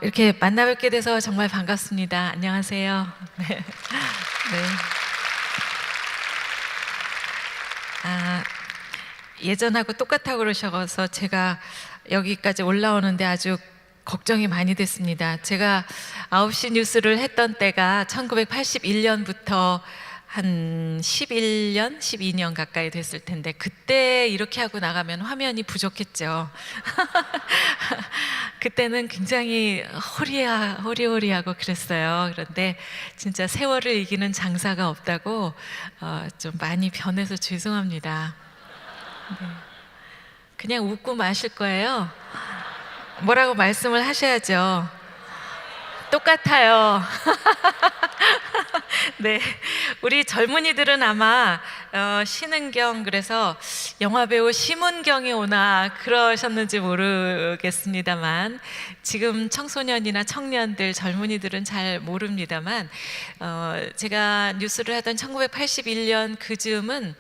이렇게 만나 뵙게 돼서 정말 반갑습니다. 안녕하세요. 네. 네. 아, 예전하고 똑같다고 그러셔서 제가 여기까지 올라오는데 아주 걱정이 많이 됐습니다. 제가 9시 뉴스를 했던 때가 1981년부터 한 11년, 12년 가까이 됐을 텐데 그때 이렇게 하고 나가면 화면이 부족했죠. 그때는 굉장히 호리호리하고 그랬어요. 그런데 진짜 세월을 이기는 장사가 없다고 좀 많이 변해서 죄송합니다. 네. 그냥 웃고 마실 거예요. 뭐라고 말씀을 하셔야죠. 똑같아요. 네, 우리 젊은이들은 아마 신은경, 그래서 영화배우 심은경이 오나 그러셨는지 모르겠습니다만 지금 청소년이나 청년들, 젊은이들은 잘 모릅니다만 제가 뉴스를 하던 1981년 그 즈음은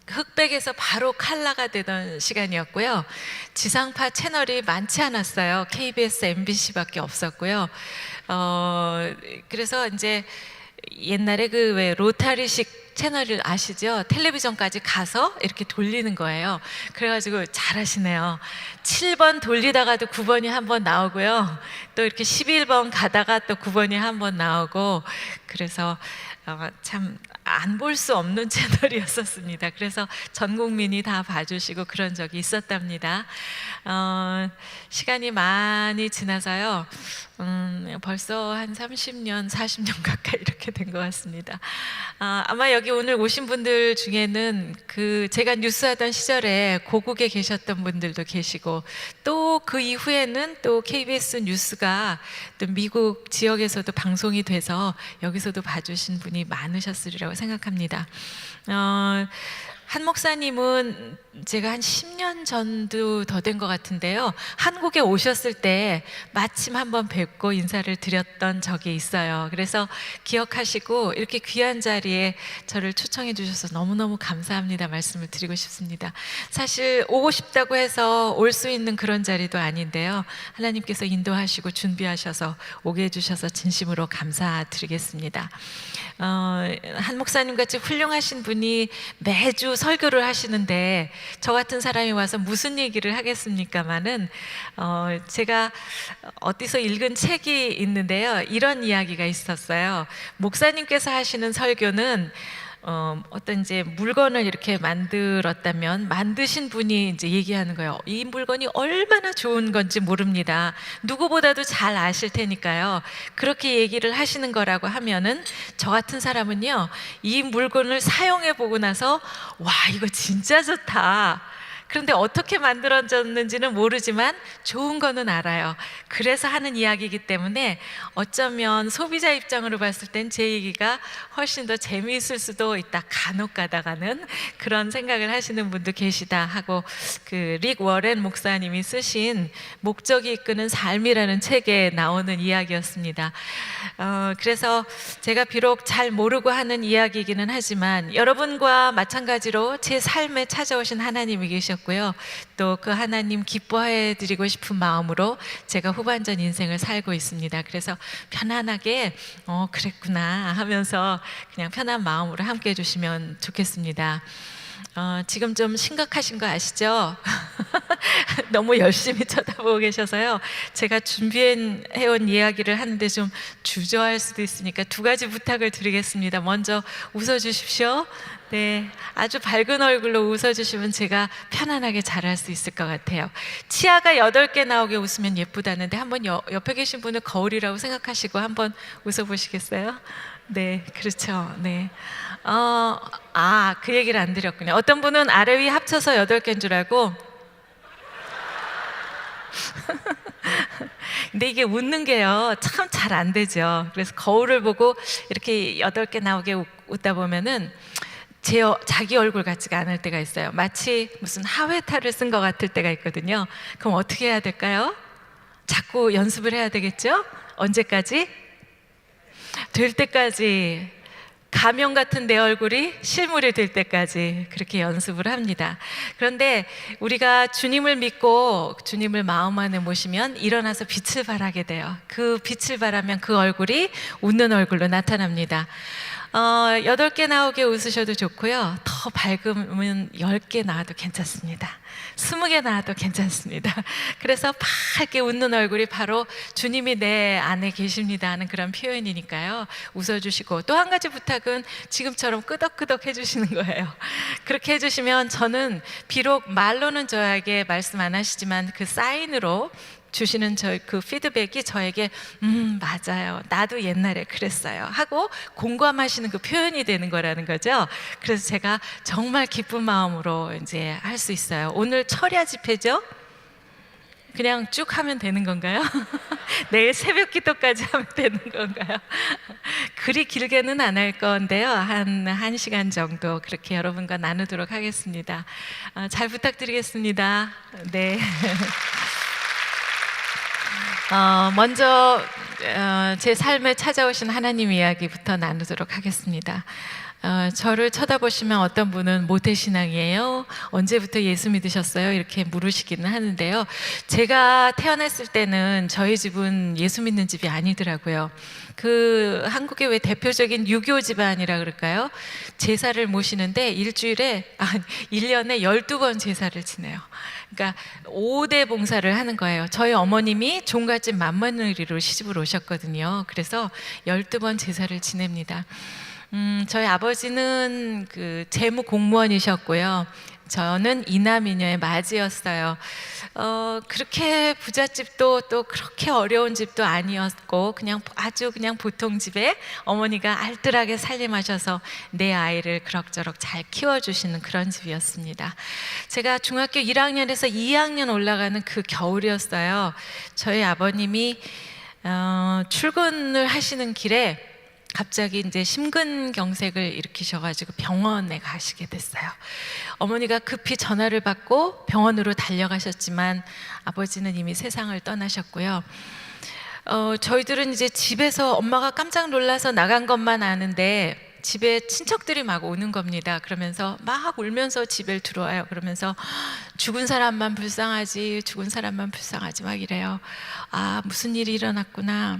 흑백에서 바로 칼라가 되던 시간이었고요. 지상파 채널이 많지 않았어요. KBS, MBC밖에 없었고요. 그래서 이제 옛날에 그 왜 로타리식 채널을 아시죠? 텔레비전까지 가서 이렇게 돌리는 거예요. 그래가지고 잘하시네요. 7번 돌리다가도 9번이 한 번 나오고요. 또 이렇게 11번 가다가 또 9번이 한 번 나오고, 그래서 참 안 볼 수 없는 채널이었었습니다. 그래서 전 국민이 다 봐주시고 그런 적이 있었답니다. 시간이 많이 지나서요. 벌써 한 30년, 40년 가까이 이렇게 된 것 같습니다. 아마 여기 오늘 오신 분들 중에는 제가 뉴스하던 시절에 고국에 계셨던 분들도 계시고 또 그 이후에는 또 KBS 뉴스가 또 미국 지역에서도 방송이 돼서 여기서도 봐주신 분이 많으셨으리라고 생각합니다. 한 목사님은 제가 한 10년 전도 더 된 것 같은데요. 한국에 오셨을 때 마침 한번 뵙고 인사를 드렸던 적이 있어요. 그래서 기억하시고 이렇게 귀한 자리에 저를 초청해 주셔서 너무너무 감사합니다 말씀을 드리고 싶습니다. 사실 오고 싶다고 해서 올 수 있는 그런 자리도 아닌데요. 하나님께서 인도하시고 준비하셔서 오게 해주셔서 진심으로 감사드리겠습니다. 한 목사님 같이 훌륭하신 분이 매주 설교를 하시는데 저 같은 사람이 와서 무슨 얘기를 하겠습니까마는 제가 어디서 읽은 책이 있는데요. 이런 이야기가 있었어요. 목사님께서 하시는 설교는 어떤 이제 물건을 이렇게 만들었다면 만드신 분이 이제 얘기하는 거예요. 이 물건이 얼마나 좋은 건지 모릅니다. 누구보다도 잘 아실 테니까요. 그렇게 얘기를 하시는 거라고 하면은 저 같은 사람은요, 이 물건을 사용해 보고 나서 와, 이거 진짜 좋다. 그런데 어떻게 만들어졌는지는 모르지만 좋은 거는 알아요. 그래서 하는 이야기이기 때문에 어쩌면 소비자 입장으로 봤을 땐 제 얘기가 훨씬 더 재미있을 수도 있다. 간혹 가다가는 그런 생각을 하시는 분도 계시다 하고, 릭 워렌 목사님이 쓰신 목적이 이끄는 삶이라는 책에 나오는 이야기였습니다. 그래서 제가 비록 잘 모르고 하는 이야기이기는 하지만 여러분과 마찬가지로 제 삶에 찾아오신 하나님이 계셨고요. 또 그 하나님 기뻐해 드리고 싶은 마음으로 제가 후반전 인생을 살고 있습니다. 그래서 편안하게 그랬구나 하면서 그냥 편한 마음으로 함께 해주시면 좋겠습니다. 지금 좀 심각하신 거 아시죠? 너무 열심히 쳐다보고 계셔서요. 제가 준비해온 이야기를 하는데 좀 주저할 수도 있으니까 두 가지 부탁을 드리겠습니다. 먼저 웃어주십시오. 네, 아주 밝은 얼굴로 웃어주시면 제가 편안하게 잘할 수 있을 것 같아요. 치아가 8개 나오게 웃으면 예쁘다는데 한번 옆에 계신 분을 거울이라고 생각하시고 한번 웃어보시겠어요? 네, 그렇죠. 네. 그 얘기를 안 드렸군요. 어떤 분은 아래 위 합쳐서 8개인 줄 알고 근데 이게 웃는 게요, 참 잘 안 되죠. 그래서 거울을 보고 이렇게 8개 나오게 웃다 보면은 자기 얼굴 같지가 않을 때가 있어요. 마치 무슨 하회탈을 쓴 것 같을 때가 있거든요. 그럼 어떻게 해야 될까요? 자꾸 연습을 해야 되겠죠? 언제까지? 될 때까지. 가면 같은 내 얼굴이 실물이 될 때까지 그렇게 연습을 합니다. 그런데 우리가 주님을 믿고 주님을 마음 안에 모시면 일어나서 빛을 발하게 돼요. 그 빛을 발하면 그 얼굴이 웃는 얼굴로 나타납니다. 8개 나오게 웃으셔도 좋고요. 더 밝으면 10개 나와도 괜찮습니다. 20개 나와도 괜찮습니다. 그래서 밝게 웃는 얼굴이 바로 주님이 내 안에 계십니다 하는 그런 표현이니까요. 웃어주시고, 또 한 가지 부탁은 지금처럼 끄덕끄덕 해주시는 거예요. 그렇게 해주시면 저는 비록 말로는 저에게 말씀 안 하시지만 그 사인으로 주시는 그 피드백이 저에게 맞아요, 나도 옛날에 그랬어요 하고 공감하시는 그 표현이 되는 거라는 거죠. 그래서 제가 정말 기쁜 마음으로 이제 할 수 있어요. 오늘 철야 집회죠? 그냥 쭉 하면 되는 건가요? 내일 새벽 기도까지 하면 되는 건가요? 그리 길게는 안 할 건데요. 한 1시간 정도 그렇게 여러분과 나누도록 하겠습니다. 잘 부탁드리겠습니다. 네. 먼저 제 삶에 찾아오신 하나님 이야기부터 나누도록 하겠습니다. 저를 쳐다보시면 어떤 분은 모태신앙이에요? 언제부터 예수 믿으셨어요? 이렇게 물으시기는 하는데요. 제가 태어났을 때는 저희 집은 예수 믿는 집이 아니더라고요. 그 한국의 왜 대표적인 유교 집안이라 그럴까요? 제사를 모시는데 1년에 12번 제사를 지내요. 그러니까 5대 봉사를 하는 거예요. 저희 어머님이 종갓집 맏며느리로 시집을 오셨거든요. 그래서 12번 제사를 지냅니다. 저희 아버지는 그 재무 공무원이셨고요. 저는 이남이녀의 맏이었어요. 그렇게 부잣집도 또 그렇게 어려운 집도 아니었고 그냥 아주 그냥 보통 집에 어머니가 알뜰하게 살림하셔서 내 아이를 그럭저럭 잘 키워주시는 그런 집이었습니다. 제가 중학교 1학년에서 2학년 올라가는 그 겨울이었어요. 저희 아버님이 출근을 하시는 길에 갑자기 이제 심근경색을 일으키셔가지고 병원에 가시게 됐어요. 어머니가 급히 전화를 받고 병원으로 달려가셨지만 아버지는 이미 세상을 떠나셨고요. 저희들은 이제 집에서 엄마가 깜짝 놀라서 나간 것만 아는데 집에 친척들이 막 오는 겁니다. 그러면서 막 울면서 집에 들어와요. 그러면서 죽은 사람만 불쌍하지, 죽은 사람만 불쌍하지 막 이래요. 아, 무슨 일이 일어났구나.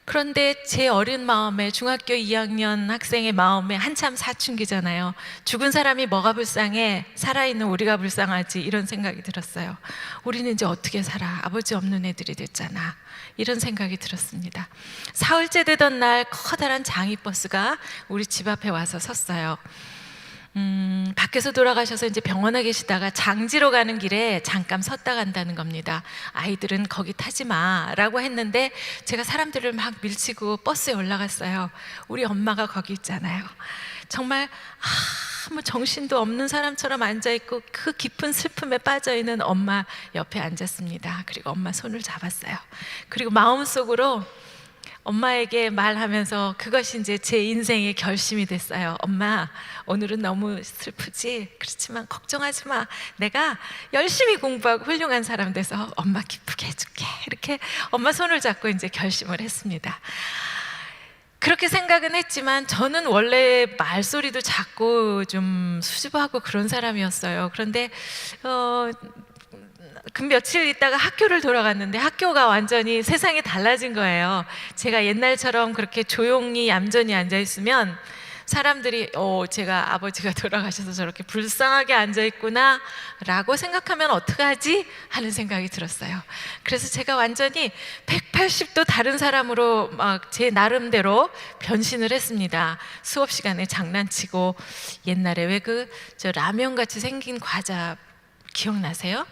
그런데 제 어린 마음에, 중학교 2학년 학생의 마음에 한참 사춘기잖아요. 죽은 사람이 뭐가 불쌍해? 살아있는 우리가 불쌍하지. 이런 생각이 들었어요. 우리는 이제 어떻게 살아? 아버지 없는 애들이 됐잖아. 이런 생각이 들었습니다. 사흘째 되던 날 커다란 장이버스가 우리 집 앞에 와서 섰어요. 밖에서 돌아가셔서 이제 병원에 계시다가 장지로 가는 길에 잠깐 섰다 간다는 겁니다. 아이들은 거기 타지 마라고 했는데 제가 사람들을 막 밀치고 버스에 올라갔어요. 우리 엄마가 거기 있잖아요. 정말 아무 정신도 없는 사람처럼 앉아있고 그 깊은 슬픔에 빠져있는 엄마 옆에 앉았습니다. 그리고 엄마 손을 잡았어요. 그리고 마음속으로 엄마에게 말하면서 그것이 이제 제 인생의 결심이 됐어요. 엄마, 오늘은 너무 슬프지? 그렇지만 걱정하지 마. 내가 열심히 공부하고 훌륭한 사람 돼서 엄마 기쁘게 해줄게. 이렇게 엄마 손을 잡고 이제 결심을 했습니다. 그렇게 생각은 했지만 저는 원래 말소리도 작고 좀 수줍어하고 그런 사람이었어요. 그런데 그 며칠 있다가 학교를 돌아갔는데 학교가 완전히 세상이 달라진 거예요. 제가 옛날처럼 그렇게 조용히 얌전히 앉아있으면 사람들이 제가 아버지가 돌아가셔서 저렇게 불쌍하게 앉아있구나 라고 생각하면 어떡하지? 하는 생각이 들었어요. 그래서 제가 완전히 180도 다른 사람으로 막 제 나름대로 변신을 했습니다. 수업 시간에 장난치고 옛날에 왜 저 라면같이 생긴 과자 기억나세요?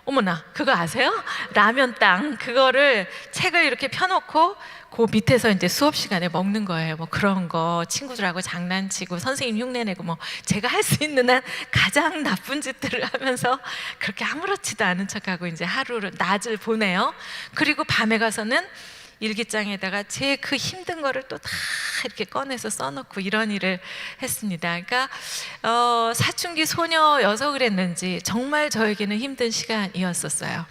어머나, 그거 아세요? 라면 땅, 그거를 책을 이렇게 펴놓고 그 밑에서 이제 수업 시간에 먹는 거예요. 뭐 그런 거 친구들하고 장난치고 선생님 흉내내고 뭐 제가 할 수 있는 한 가장 나쁜 짓들을 하면서 그렇게 아무렇지도 않은 척하고 이제 하루를 낮을 보내요. 그리고 밤에 가서는 일기장에다가 제 그 힘든 거를 또 다 이렇게 꺼내서 써놓고 이런 일을 했습니다. 그러니까 사춘기 소녀여서 그랬는지 정말 저에게는 힘든 시간이었었어요.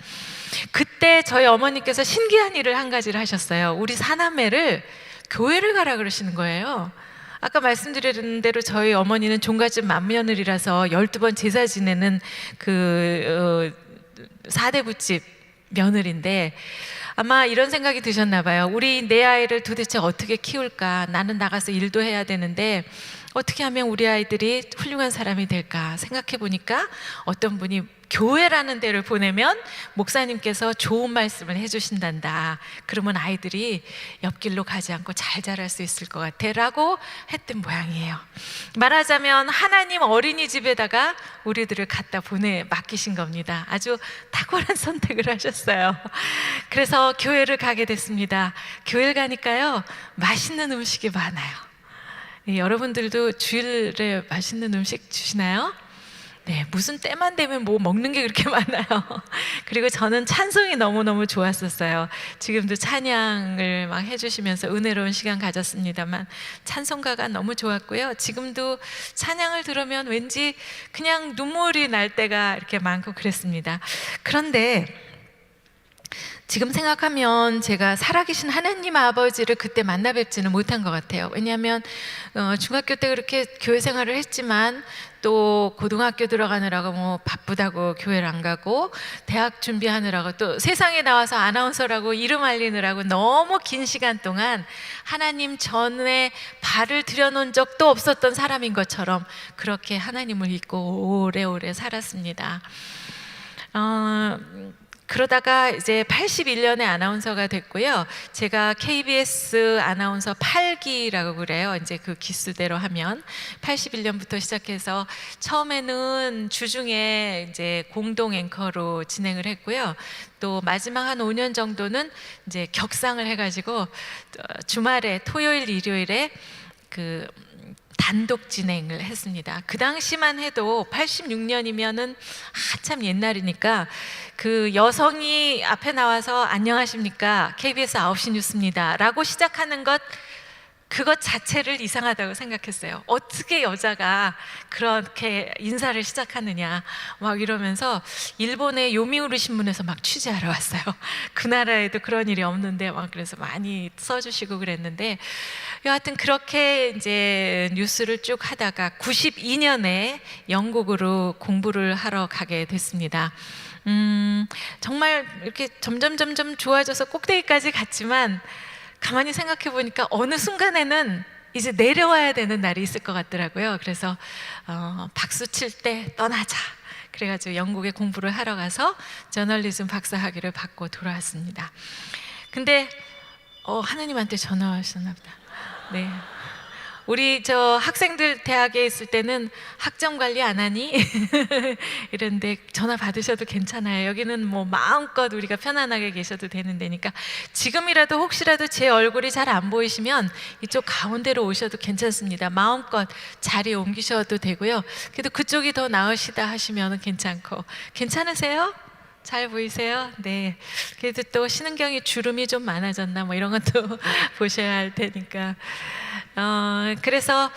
그때 저희 어머니께서 신기한 일을 한 가지를 하셨어요. 우리 사남매를 교회를 가라 그러시는 거예요. 아까 말씀드린 대로 저희 어머니는 종갓집 맏며느리라서 12번 제사 지내는 그 4대 부집 며느리인데, 아마 이런 생각이 드셨나 봐요. 우리 내 아이를 도대체 어떻게 키울까? 나는 나가서 일도 해야 되는데 어떻게 하면 우리 아이들이 훌륭한 사람이 될까 생각해 보니까 어떤 분이 교회라는 데를 보내면 목사님께서 좋은 말씀을 해주신단다. 그러면 아이들이 옆길로 가지 않고 잘 자랄 수 있을 것 같아 라고 했던 모양이에요. 말하자면 하나님 어린이집에다가 우리들을 갖다 맡기신 겁니다. 아주 탁월한 선택을 하셨어요. 그래서 교회를 가게 됐습니다. 교회를 가니까요, 맛있는 음식이 많아요. 여러분들도 주일에 맛있는 음식 주시나요? 네, 무슨 때만 되면 뭐 먹는 게 그렇게 많아요. 그리고 저는 찬송이 너무너무 좋았었어요. 지금도 찬양을 막 해주시면서 은혜로운 시간 가졌습니다만 찬송가가 너무 좋았고요. 지금도 찬양을 들으면 왠지 그냥 눈물이 날 때가 이렇게 많고 그랬습니다. 그런데 지금 생각하면 제가 살아계신 하나님 아버지를 그때 만나 뵙지는 못한 것 같아요. 왜냐하면 중학교 때 그렇게 교회 생활을 했지만 또 고등학교 들어가느라고 뭐 바쁘다고 교회를 안 가고, 대학 준비하느라고 또 세상에 나와서 아나운서라고 이름 알리느라고 너무 긴 시간 동안 하나님 전에 발을 들여놓은 적도 없었던 사람인 것처럼 그렇게 하나님을 잊고 오래오래 살았습니다. 그러다가 이제 81년에 아나운서가 됐고요. 제가 KBS 아나운서 8기라고 그래요. 이제 그 기수대로 하면 81년부터 시작해서 처음에는 주중에 이제 공동 앵커로 진행을 했고요. 또 마지막 한 5년 정도는 이제 격상을 해가지고 주말에 토요일, 일요일에 그 단독 진행을 했습니다. 그 당시만 해도 86년이면은 한참 옛날이니까 그 여성이 앞에 나와서 안녕하십니까, KBS 9시 뉴스입니다 라고 시작하는 그것 자체를 이상하다고 생각했어요. 어떻게 여자가 그렇게 인사를 시작하느냐 막 이러면서 일본의 요미우리 신문에서 막 취재하러 왔어요. 그 나라에도 그런 일이 없는데 막 그래서 많이 써주시고 그랬는데, 여하튼 그렇게 이제 뉴스를 쭉 하다가 92년에 영국으로 공부를 하러 가게 됐습니다. 정말 이렇게 점점 좋아져서 꼭대기까지 갔지만 가만히 생각해 보니까 어느 순간에는 이제 내려와야 되는 날이 있을 것 같더라고요. 그래서 박수 칠 때 떠나자 그래가지고 영국에 공부를 하러 가서 저널리즘 박사학위를 받고 돌아왔습니다. 근데 하나님한테 전화 왔었나 보다. 네. 우리 저 학생들 대학에 있을 때는 학점 관리 안 하니? 이런데 전화 받으셔도 괜찮아요. 여기는 뭐 마음껏 우리가 편안하게 계셔도 되는 데니까 지금이라도 혹시라도 제 얼굴이 잘 안 보이시면 이쪽 가운데로 오셔도 괜찮습니다. 마음껏 자리 옮기셔도 되고요. 그래도 그쪽이 더 나으시다 하시면 괜찮고. 괜찮으세요? 잘 보이세요? 네. 그래도 또 신은경이 주름이 좀 많아졌나 뭐 이런 것도 보셔야 할 테니까. 그래서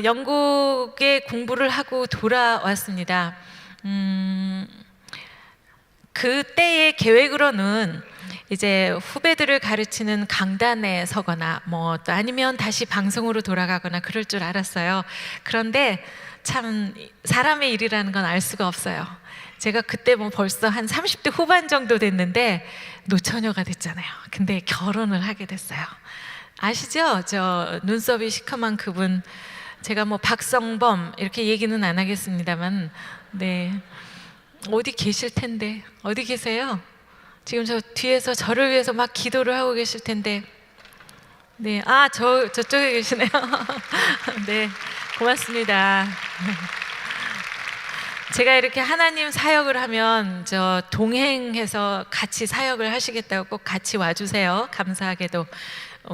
영국에 공부를 하고 돌아왔습니다. 그때의 계획으로는 이제 후배들을 가르치는 강단에 서거나 뭐 또 아니면 다시 방송으로 돌아가거나 그럴 줄 알았어요. 그런데 참 사람의 일이라는 건 알 수가 없어요. 제가 그때 뭐 벌써 한 30대 후반 정도 됐는데 노처녀가 됐잖아요. 근데 결혼을 하게 됐어요. 아시죠? 저 눈썹이 시커먼 그분, 제가 뭐 박성범 이렇게 얘기는 안 하겠습니다만, 네, 어디 계실 텐데. 어디 계세요? 지금 저 뒤에서 저를 위해서 막 기도를 하고 계실 텐데. 네, 저쪽에 계시네요. 네, 고맙습니다. 제가 이렇게 하나님 사역을 하면 저 동행해서 같이 사역을 하시겠다고 꼭 같이 와주세요. 감사하게도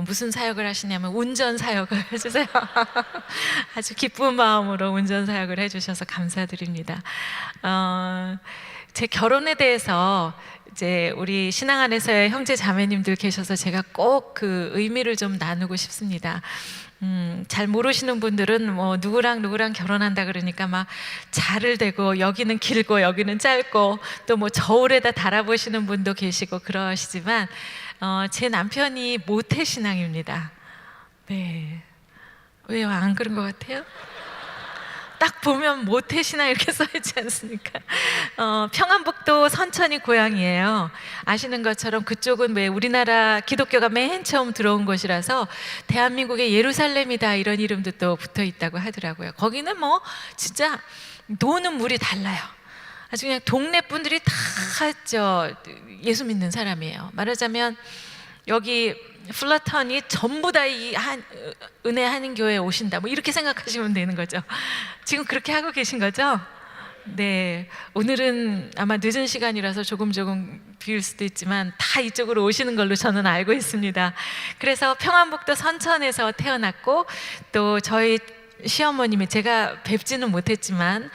무슨 사역을 하시냐면 운전 사역을 해주세요. 아주 기쁜 마음으로 운전 사역을 해주셔서 감사드립니다. 제 결혼에 대해서 이제 우리 신앙 안에서의 형제 자매님들 계셔서 제가 꼭 그 의미를 좀 나누고 싶습니다. 잘 모르시는 분들은 뭐 누구랑 결혼한다 그러니까 막 잘을 대고 여기는 길고 여기는 짧고 또 뭐 저울에다 달아보시는 분도 계시고 그러시지만 제 남편이 모태신앙입니다. 네. 왜요? 안 그런 것 같아요? 딱 보면 모태신앙 이렇게 써있지 않습니까? 평안북도 선천이 고향이에요. 아시는 것처럼 그쪽은 왜 우리나라 기독교가 맨 처음 들어온 곳이라서 대한민국의 예루살렘이다 이런 이름도 또 붙어 있다고 하더라고요. 거기는 뭐 진짜 노는 물이 달라요. 아주 그냥 동네 분들이 다 예수 믿는 사람이에요. 말하자면 여기 플라톤이 전부 다 이 은혜 한인교회에 오신다 뭐 이렇게 생각하시면 되는 거죠. 지금 그렇게 하고 계신 거죠? 네, 오늘은 아마 늦은 시간이라서 조금 비울 수도 있지만 다 이쪽으로 오시는 걸로 저는 알고 있습니다. 그래서 평안북도 선천에서 태어났고 또 저희 시어머님이 제가 뵙지는 못했지만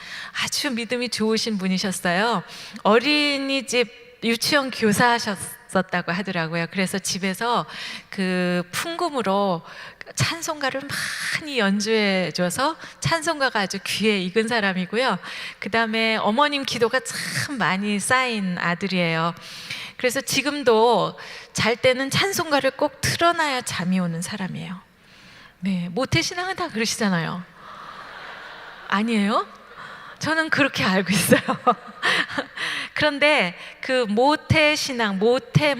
아주 믿음이 좋으신 분이셨어요. 어린이집 유치원 교사하셨었다고 하더라고요. 그래서 집에서 그 풍금으로 찬송가를 많이 연주해줘서 찬송가가 아주 귀에 익은 사람이고요. 그 다음에 어머님 기도가 참 많이 쌓인 아들이에요. 그래서 지금도 잘 때는 찬송가를 꼭 틀어놔야 잠이 오는 사람이에요. 네, 모태신앙은 다 그러시잖아요. 아니에요? 저는 그렇게 알고 있어요. 그런데 그 모태신앙, 모태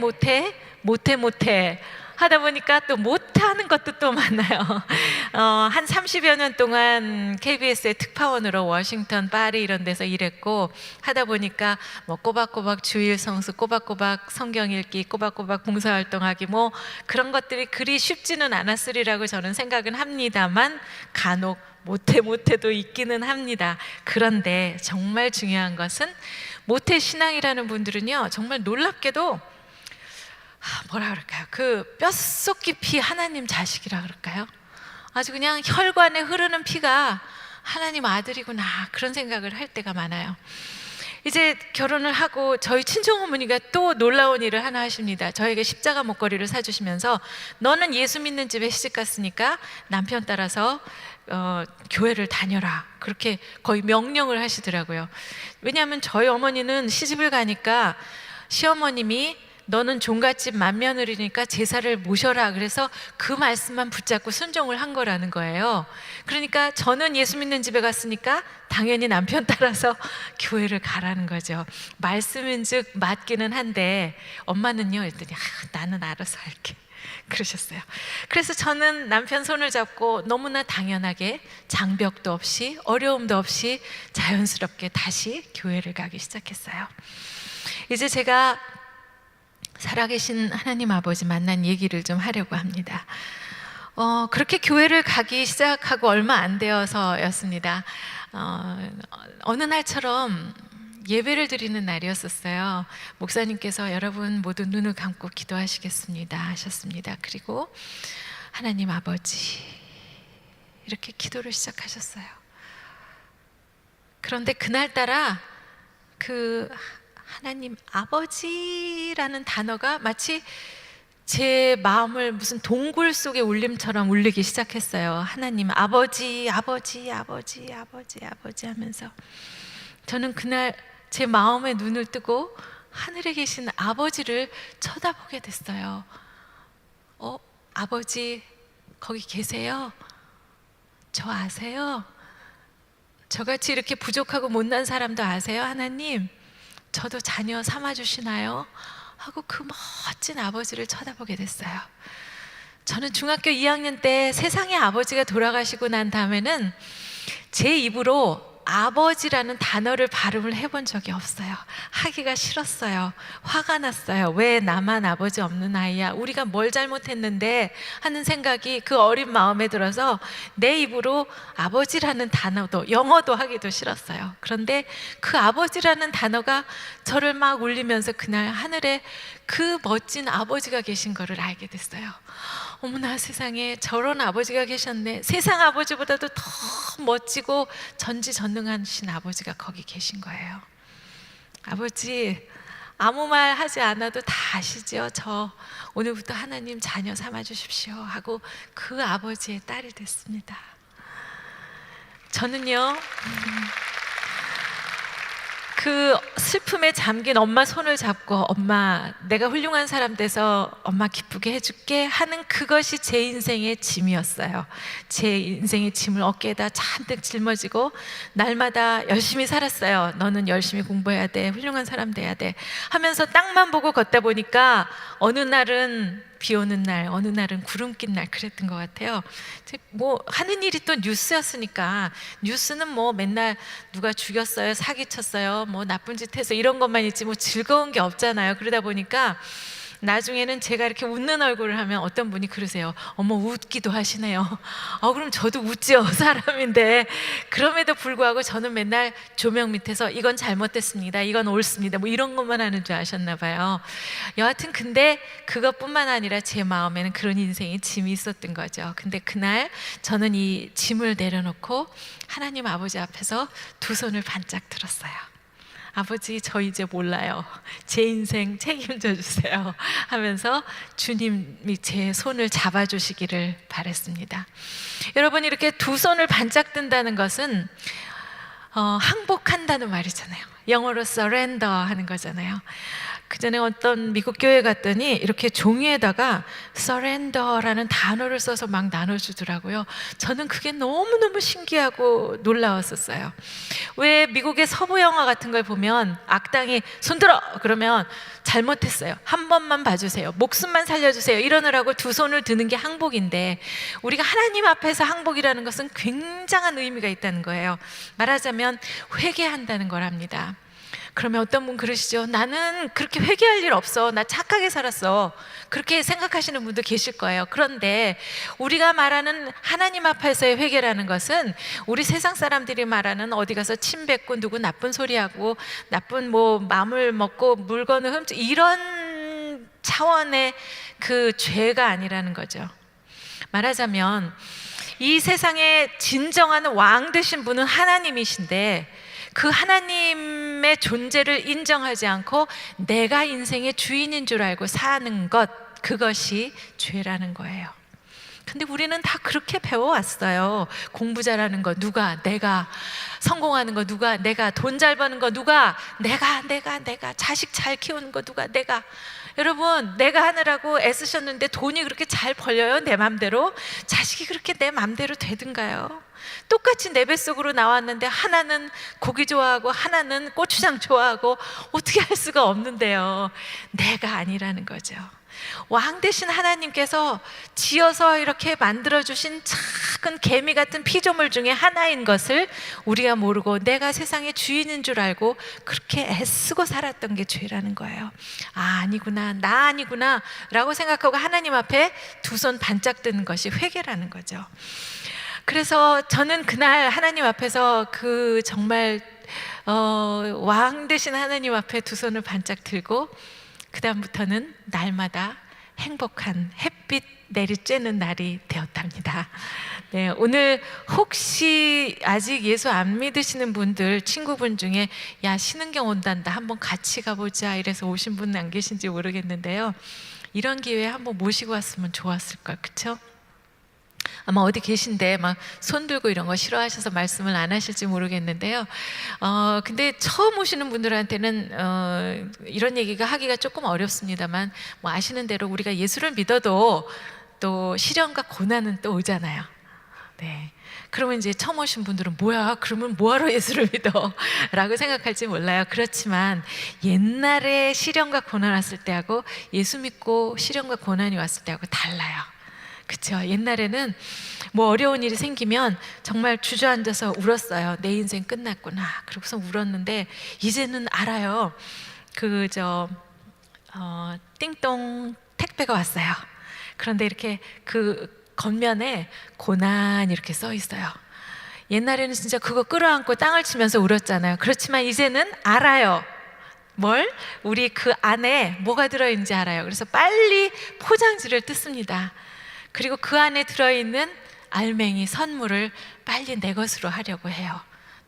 하다 보니까 또 못하는 것도 또 많아요. 한 30여 년 동안 KBS의 특파원으로 워싱턴, 파리 이런 데서 일했고 하다 보니까 뭐 꼬박꼬박 주일 성수, 꼬박꼬박 성경 읽기, 꼬박꼬박 봉사활동하기 뭐 그런 것들이 그리 쉽지는 않았으리라고 저는 생각은 합니다만 간혹 모태도 있기는 합니다. 그런데 정말 중요한 것은 모태신앙이라는 분들은요 정말 놀랍게도 뭐라 그럴까요? 그 뼛속 깊이 하나님 자식이라 그럴까요? 아주 그냥 혈관에 흐르는 피가 하나님 아들이구나 그런 생각을 할 때가 많아요. 이제 결혼을 하고 저희 친정어머니가 또 놀라운 일을 하나 하십니다. 저에게 십자가 목걸이를 사주시면서 너는 예수 믿는 집에 시집갔으니까 남편 따라서 교회를 다녀라 그렇게 거의 명령을 하시더라고요. 왜냐하면 저희 어머니는 시집을 가니까 시어머님이 너는 종갓집 맏며느리니까 제사를 모셔라 그래서 그 말씀만 붙잡고 순종을 한 거라는 거예요. 그러니까 저는 예수 믿는 집에 갔으니까 당연히 남편 따라서 교회를 가라는 거죠. 말씀인즉 맞기는 한데 엄마는요 했더니 나는 알아서 할게 그러셨어요. 그래서 저는 남편 손을 잡고 너무나 당연하게 장벽도 없이 어려움도 없이 자연스럽게 다시 교회를 가기 시작했어요. 이제 제가 살아계신 하나님 아버지 만난 얘기를 좀 하려고 합니다. 그렇게 교회를 가기 시작하고 얼마 안 되어서였습니다. 어느 날처럼 예배를 드리는 날이었었어요. 목사님께서 여러분 모두 눈을 감고 기도하시겠습니다 하셨습니다. 그리고 하나님 아버지 이렇게 기도를 시작하셨어요. 그런데 그날따라 그 하나님 아버지라는 단어가 마치 제 마음을 무슨 동굴 속의 울림처럼 울리기 시작했어요. 하나님 아버지 하면서 저는 그날 제 마음의 눈을 뜨고 하늘에 계신 아버지를 쳐다보게 됐어요. 아버지 거기 계세요? 저 아세요? 저같이 이렇게 부족하고 못난 사람도 아세요? 하나님 저도 자녀 삼아주시나요? 하고 그 멋진 아버지를 쳐다보게 됐어요. 저는 중학교 2학년 때 세상에 아버지가 돌아가시고 난 다음에는 제 입으로 아버지라는 단어를 발음을 해본 적이 없어요. 하기가 싫었어요. 화가 났어요. 왜 나만 아버지 없는 아이야? 우리가 뭘 잘못했는데 하는 생각이 그 어린 마음에 들어서 내 입으로 아버지라는 단어도 영어도 하기도 싫었어요. 그런데 그 아버지라는 단어가 저를 막 울리면서 그날 하늘에 그 멋진 아버지가 계신 거를 알게 됐어요. 어머나 세상에 저런 아버지가 계셨네. 세상 아버지보다도 더 멋지고 전지전능하신 아버지가 거기 계신 거예요. 아버지 아무 말 하지 않아도 다 아시죠? 저 오늘부터 하나님 자녀 삼아 주십시오 하고 그 아버지의 딸이 됐습니다. 저는요 그 슬픔에 잠긴 엄마 손을 잡고 엄마 내가 훌륭한 사람 돼서 엄마 기쁘게 해줄게 하는 그것이 제 인생의 짐이었어요. 제 인생의 짐을 어깨에다 잔뜩 짊어지고 날마다 열심히 살았어요. 너는 열심히 공부해야 돼, 훌륭한 사람 돼야 돼 하면서 땅만 보고 걷다 보니까 어느 날은 비 오는 날, 어느 날은 구름 낀 날 그랬던 것 같아요. 뭐 하는 일이 또 뉴스였으니까 뉴스는 뭐 맨날 누가 죽였어요, 사기쳤어요, 뭐 나쁜 짓 해서 이런 것만 있지 뭐 즐거운 게 없잖아요. 그러다 보니까 나중에는 제가 이렇게 웃는 얼굴을 하면 어떤 분이 그러세요. 어머 웃기도 하시네요. 그럼 저도 웃죠. 사람인데. 그럼에도 불구하고 저는 맨날 조명 밑에서 이건 잘못됐습니다, 이건 옳습니다, 뭐 이런 것만 하는 줄 아셨나 봐요. 여하튼 근데 그것뿐만 아니라 제 마음에는 그런 인생의 짐이 있었던 거죠. 근데 그날 저는 이 짐을 내려놓고 하나님 아버지 앞에서 두 손을 반짝 들었어요. 아버지 저 이제 몰라요, 제 인생 책임져 주세요 하면서 주님이 제 손을 잡아주시기를 바랬습니다. 여러분, 이렇게 두 손을 반짝 든다는 것은 항복한다는 말이잖아요. 영어로 surrender 하는 거잖아요. 그 전에 어떤 미국 교회 갔더니 이렇게 종이에다가 surrender라는 단어를 써서 막 나눠주더라고요. 저는 그게 너무너무 신기하고 놀라웠었어요. 왜 미국의 서부 영화 같은 걸 보면 악당이 손들어! 그러면 잘못했어요, 한 번만 봐주세요, 목숨만 살려주세요 이러느라고 두 손을 드는 게 항복인데, 우리가 하나님 앞에서 항복이라는 것은 굉장한 의미가 있다는 거예요. 말하자면 회개한다는 거랍니다. 그러면 어떤 분 그러시죠. 나는 그렇게 회개할 일 없어, 나 착하게 살았어, 그렇게 생각하시는 분도 계실 거예요. 그런데 우리가 말하는 하나님 앞에서의 회개라는 것은 우리 세상 사람들이 말하는 어디 가서 침 뱉고 누구 나쁜 소리하고 나쁜 뭐 마음을 먹고 물건을 훔쳐 이런 차원의 그 죄가 아니라는 거죠. 말하자면 이 세상에 진정한 왕 되신 분은 하나님이신데, 그 하나님의 존재를 인정하지 않고 내가 인생의 주인인 줄 알고 사는 것, 그것이 죄라는 거예요. 근데 우리는 다 그렇게 배워왔어요. 공부 잘하는 거 누가? 내가. 성공하는 거 누가? 내가. 돈 잘 버는 거 누가? 내가. 자식 잘 키우는 거 누가? 내가. 여러분, 내가 하느라고 애쓰셨는데 돈이 그렇게 잘 벌려요? 내 맘대로? 자식이 그렇게 내 맘대로 되든가요? 똑같이 내 뱃속으로 나왔는데 하나는 고기 좋아하고 하나는 고추장 좋아하고 어떻게 할 수가 없는데요. 내가 아니라는 거죠. 왕 되신 하나님께서 지어서 이렇게 만들어주신 작은 개미 같은 피조물 중에 하나인 것을 우리가 모르고 내가 세상의 주인인 줄 알고 그렇게 애쓰고 살았던 게 죄라는 거예요. 아니구나, 나 아니구나 라고 생각하고 하나님 앞에 두 손 반짝 드는 것이 회개라는 거죠. 그래서 저는 그날 하나님 앞에서 그 정말 왕 되신 하나님 앞에 두 손을 반짝 들고 그 다음부터는 날마다 행복한 햇빛 내리쬐는 날이 되었답니다. 네, 오늘 혹시 아직 예수 안 믿으시는 분들, 친구분 중에 야 신은경 온단다, 한번 같이 가보자 이래서 오신 분은 안 계신지 모르겠는데요, 이런 기회에 한번 모시고 왔으면 좋았을 걸, 그쵸? 아마 어디 계신데 막 손 들고 이런 거 싫어하셔서 말씀을 안 하실지 모르겠는데요. 근데 처음 오시는 분들한테는 이런 얘기가 하기가 조금 어렵습니다만, 뭐 아시는 대로 우리가 예수를 믿어도 또 시련과 고난은 또 오잖아요. 네. 그러면 이제 처음 오신 분들은 뭐야, 그러면 뭐하러 예수를 믿어? 라고 생각할지 몰라요. 그렇지만 옛날에 시련과 고난 왔을 때하고 예수 믿고 시련과 고난이 왔을 때하고 달라요. 그쵸? 옛날에는 뭐 어려운 일이 생기면 정말 주저앉아서 울었어요. 내 인생 끝났구나. 그러고서 울었는데 이제는 알아요. 띵동 택배가 왔어요. 그런데 이렇게 그 겉면에 고난 이렇게 써 있어요. 옛날에는 진짜 그거 끌어안고 땅을 치면서 울었잖아요. 그렇지만 이제는 알아요. 뭘? 우리 그 안에 뭐가 들어있는지 알아요. 그래서 빨리 포장지를 뜯습니다. 그리고 그 안에 들어있는 알맹이 선물을 빨리 내 것으로 하려고 해요.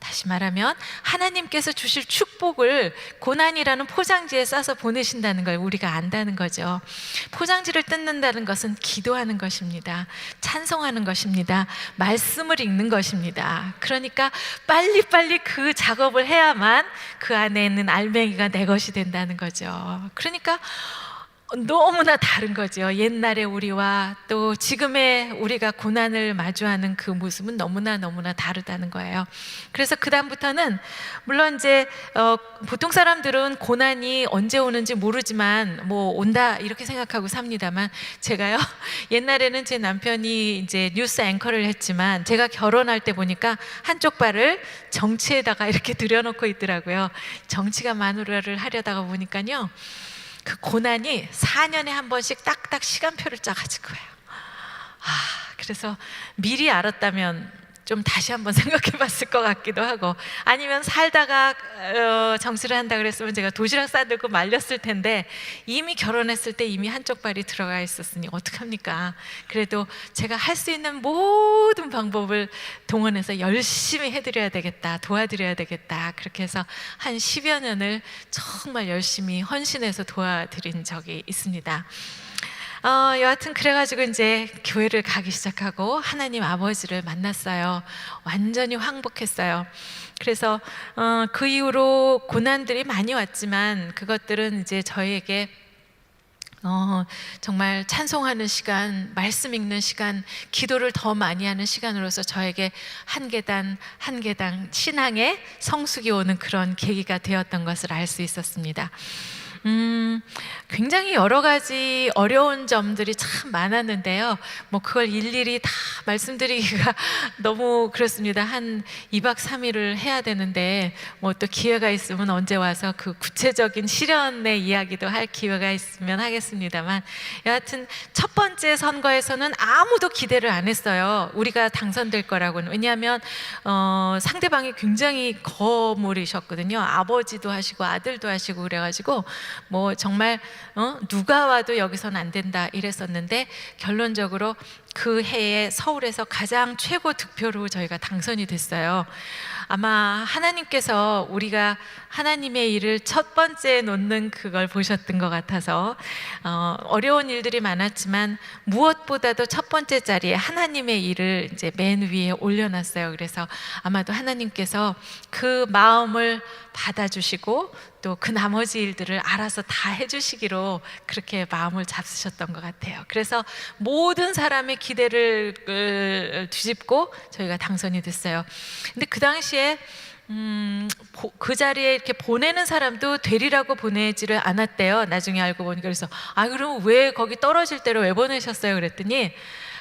다시 말하면 하나님께서 주실 축복을 고난이라는 포장지에 싸서 보내신다는 걸 우리가 안다는 거죠. 포장지를 뜯는다는 것은 기도하는 것입니다. 찬송하는 것입니다. 말씀을 읽는 것입니다. 그러니까 빨리빨리 그 작업을 해야만 그 안에 있는 알맹이가 내 것이 된다는 거죠. 그러니까 너무나 다른 거죠. 옛날의 우리와 또 지금의 우리가 고난을 마주하는 그 모습은 너무나 다르다는 거예요. 그래서 그 다음부터는 물론 이제 보통 사람들은 고난이 언제 오는지 모르지만 뭐 온다 이렇게 생각하고 삽니다만, 제가요 옛날에는 제 남편이 이제 뉴스 앵커를 했지만 제가 결혼할 때 보니까 한쪽 발을 정치에다가 이렇게 들여놓고 있더라고요. 정치가 마누라를 하려다가 보니까요, 그 고난이 4년에 한 번씩 딱딱 시간표를 짜가지고 해요. 그래서 미리 알았다면 좀 다시 한번 생각해 봤을 것 같기도 하고, 아니면 살다가 정치를 한다 그랬으면 제가 도시락 싸들고 말렸을 텐데, 이미 결혼했을 때 이미 한쪽 발이 들어가 있었으니 어떡합니까? 그래도 제가 할 수 있는 모든 방법을 동원해서 열심히 해드려야 되겠다, 도와드려야 되겠다, 그렇게 해서 한 10여 년을 정말 열심히 헌신해서 도와드린 적이 있습니다. 여하튼 그래가지고 이제 교회를 가기 시작하고 하나님 아버지를 만났어요. 완전히 황복했어요. 그래서 그 이후로 고난들이 많이 왔지만 그것들은 이제 저에게 정말 찬송하는 시간, 말씀 읽는 시간, 기도를 더 많이 하는 시간으로서 저에게 한 계단 한 계단 신앙의 성숙이 오는 그런 계기가 되었던 것을 알 수 있었습니다. 굉장히 여러 가지 어려운 점들이 참 많았는데요. 뭐 그걸 일일이 다 말씀드리기가 너무 그렇습니다. 한 2박 3일을 해야 되는데 뭐 또 기회가 있으면 언제 와서 그 구체적인 실현의 이야기도 할 기회가 있으면 하겠습니다만, 여하튼 첫 번째 선거에서는 아무도 기대를 안 했어요. 우리가 당선될 거라고는. 왜냐하면 상대방이 굉장히 거물이셨거든요. 아버지도 하시고 아들도 하시고 그래가지고 뭐 정말 누가 와도 여기서는 안 된다 이랬었는데, 결론적으로 그 해에 서울에서 가장 최고 득표로 저희가 당선이 됐어요. 아마 하나님께서 우리가 하나님의 일을 첫 번째에 놓는 그걸 보셨던 것 같아서 어려운 일들이 많았지만 무엇보다도 첫 번째 자리에 하나님의 일을 이제 맨 위에 올려놨어요. 그래서 아마도 하나님께서 그 마음을 받아주시고 또 그 나머지 일들을 알아서 다 해주시기로 그렇게 마음을 잡수셨던 것 같아요. 그래서 모든 사람의 기대를 뒤집고 저희가 당선이 됐어요. 근데 그 당시에 그 자리에 이렇게 보내는 사람도 되리라고 보내지를 않았대요. 나중에 알고 보니까. 그래서 그럼 왜 거기 떨어질 대로 왜 보내셨어요? 그랬더니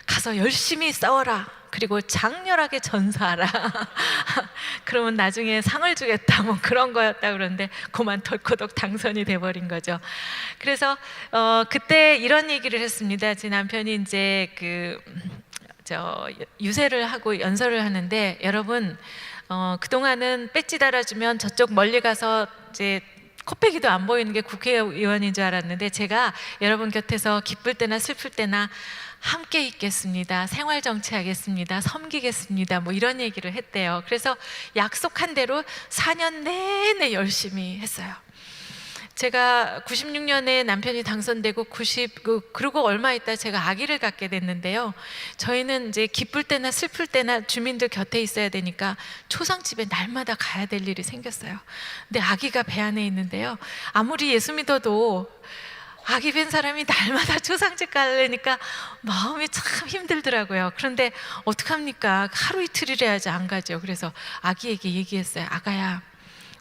가서 열심히 싸워라, 그리고 장렬하게 전사하라 그러면 나중에 상을 주겠다, 뭐 그런 거였다 그러는데 그만 덜커덕 당선이 돼버린 거죠. 그래서 그때 이런 얘기를 했습니다. 제 남편이 이제 유세를 하고 연설을 하는데, 여러분 그동안은 배지 달아주면 저쪽 멀리 가서 이제 코빼기도 안 보이는 게 국회의원인 줄 알았는데, 제가 여러분 곁에서 기쁠 때나 슬플 때나 함께 있겠습니다, 생활 정치하겠습니다, 섬기겠습니다, 뭐 이런 얘기를 했대요. 그래서 약속한 대로 4년 내내 열심히 했어요. 제가 96년에 남편이 당선되고 그리고 얼마 있다 제가 아기를 갖게 됐는데요. 저희는 이제 기쁠 때나 슬플 때나 주민들 곁에 있어야 되니까 초상집에 날마다 가야 될 일이 생겼어요. 근데 아기가 배 안에 있는데요, 아무리 예수 믿어도 아기 뵌 사람이 날마다 초상집 가려니까 마음이 참 힘들더라고요. 그런데 어떡합니까? 하루 이틀이라야지 안 가죠. 그래서 아기에게 얘기했어요. 아가야,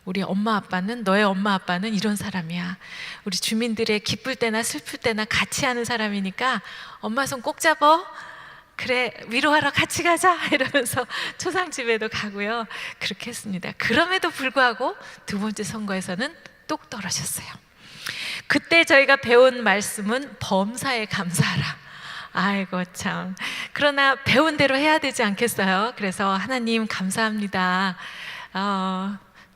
우리 엄마 아빠는, 너의 엄마 아빠는 이런 사람이야. 우리 주민들의 기쁠 때나 슬플 때나 같이 하는 사람이니까 엄마 손 꼭 잡어. 그래, 위로하러 같이 가자 이러면서 초상집에도 가고요. 그렇게 했습니다. 그럼에도 불구하고 두 번째 선거에서는 똑 떨어졌어요. 그때 저희가 배운 말씀은 범사에 감사하라. 아이고 참, 그러나 배운 대로 해야 되지 않겠어요? 그래서 하나님 감사합니다,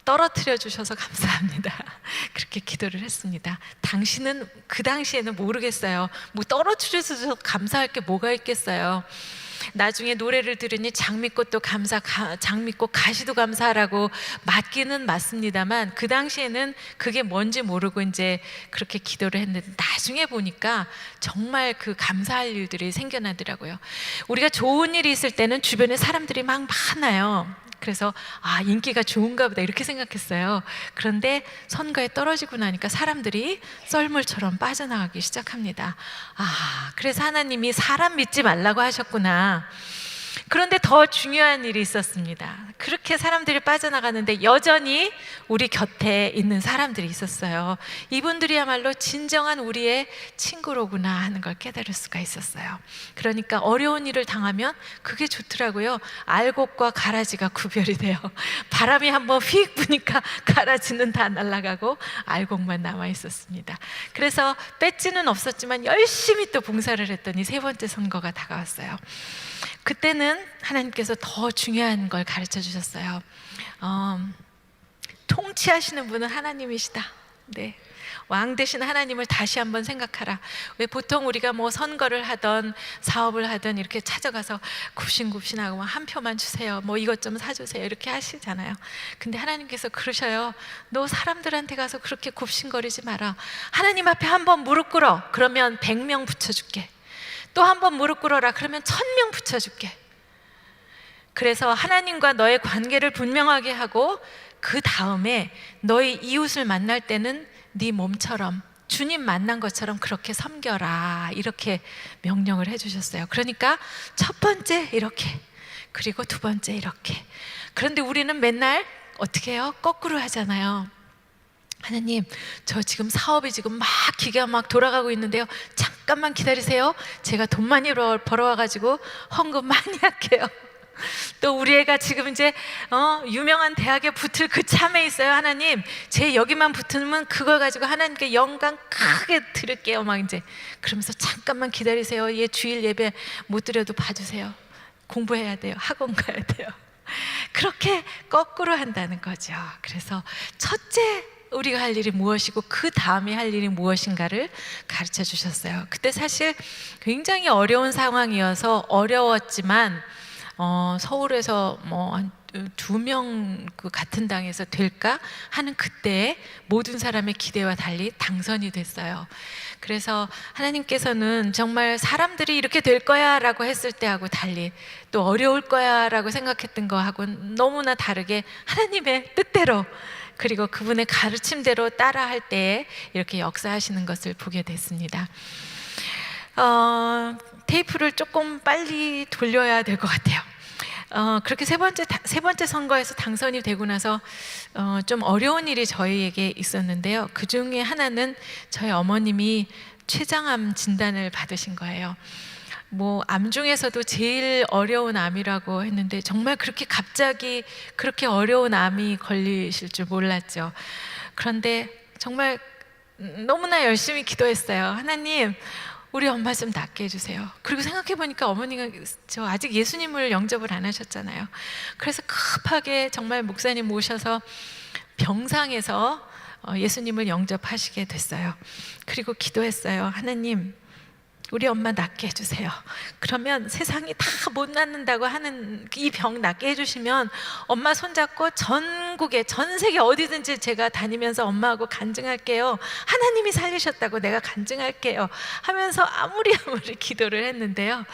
떨어뜨려 주셔서 감사합니다, 그렇게 기도를 했습니다. 그 당시에는 모르겠어요. 뭐 떨어뜨려 주셔서 감사할 게 뭐가 있겠어요. 나중에 노래를 들으니 장미꽃도 감사, 장미꽃 가시도 감사라고 맞기는 맞습니다만 그 당시에는 그게 뭔지 모르고 이제 그렇게 기도를 했는데 나중에 보니까 정말 그 감사할 일들이 생겨나더라고요. 우리가 좋은 일이 있을 때는 주변에 사람들이 막 많아요. 그래서 인기가 좋은가 보다 이렇게 생각했어요. 그런데 선거에 떨어지고 나니까 사람들이 썰물처럼 빠져나가기 시작합니다. 그래서 하나님이 사람 믿지 말라고 하셨구나. 그런데 더 중요한 일이 있었습니다. 그렇게 사람들이 빠져나가는데 여전히 우리 곁에 있는 사람들이 있었어요. 이분들이야말로 진정한 우리의 친구로구나 하는 걸 깨달을 수가 있었어요. 그러니까 어려운 일을 당하면 그게 좋더라고요. 알곡과 가라지가 구별이 돼요. 바람이 한번 휙 부니까 가라지는 다 날아가고 알곡만 남아 있었습니다. 그래서 배지는 없었지만 열심히 또 봉사를 했더니 세 번째 선거가 다가왔어요. 그때는 하나님께서 더 중요한 걸 가르쳐 주셨어요. 통치하시는 분은 하나님이시다. 네. 왕 되신 하나님을 다시 한번 생각하라. 왜 보통 우리가 뭐 선거를 하던 사업을 하던 이렇게 찾아가서 굽신굽신하고 한 표만 주세요, 뭐 이것 좀 사주세요 이렇게 하시잖아요. 근데 하나님께서 그러셔요. 너 사람들한테 가서 그렇게 굽신거리지 마라. 하나님 앞에 한번 무릎 꿇어. 그러면 100명 붙여줄게. 또 한 번 무릎 꿇어라. 그러면 1000명 붙여줄게. 그래서 하나님과 너의 관계를 분명하게 하고 그 다음에 너의 이웃을 만날 때는 네 몸처럼 주님 만난 것처럼 그렇게 섬겨라. 이렇게 명령을 해주셨어요. 그러니까 첫 번째 이렇게, 그리고 두 번째 이렇게. 그런데 우리는 맨날 어떻게 해요? 거꾸로 하잖아요. 하나님, 저 지금 사업이 지금 막 기가 막 돌아가고 있는데요, 잠깐만 기다리세요. 제가 돈 많이 벌어와가지고 헌금 많이 할게요. 또 우리 애가 지금 이제 유명한 대학에 붙을 그 참에 있어요. 하나님, 제 여기만 붙으면 그걸 가지고 하나님께 영광 크게 드릴게요. 막 이제 그러면서 잠깐만 기다리세요. 얘 주일 예배 못 드려도 봐주세요. 공부해야 돼요. 학원 가야 돼요. 그렇게 거꾸로 한다는 거죠. 그래서 첫째 우리가 할 일이 무엇이고 그 다음에 할 일이 무엇인가를 가르쳐 주셨어요. 그때 사실 굉장히 어려운 상황이어서 어려웠지만 서울에서 뭐 한 2명 그 같은 당에서 될까 하는 그때 모든 사람의 기대와 달리 당선이 됐어요. 그래서 하나님께서는 정말 사람들이 이렇게 될 거야 라고 했을 때하고 달리 또 어려울 거야 라고 생각했던 거하고는 너무나 다르게 하나님의 뜻대로 그리고 그분의 가르침대로 따라할 때에 이렇게 역사하시는 것을 보게 됐습니다. 테이프를 조금 빨리 돌려야 될 것 같아요. 그렇게 세 번째 선거에서 당선이 되고 나서 좀 어려운 일이 저희에게 있었는데요. 그 중에 하나는 저희 어머님이 췌장암 진단을 받으신 거예요. 뭐 암 중에서도 제일 어려운 암이라고 했는데 정말 그렇게 갑자기 그렇게 어려운 암이 걸리실 줄 몰랐죠. 그런데 정말 너무나 열심히 기도했어요. 하나님, 우리 엄마 좀 낫게 해주세요. 그리고 생각해보니까 어머니가 저 아직 예수님을 영접을 안 하셨잖아요. 그래서 급하게 정말 목사님 모셔서 병상에서 예수님을 영접하시게 됐어요. 그리고 기도했어요. 하나님, 우리 엄마 낫게 해주세요. 그러면 세상이 다 못 낫는다고 하는 이 병 낫게 해주시면 엄마 손잡고 전국에 전 세계 어디든지 제가 다니면서 엄마하고 간증할게요. 하나님이 살리셨다고 내가 간증할게요 하면서 아무리 기도를 했는데요,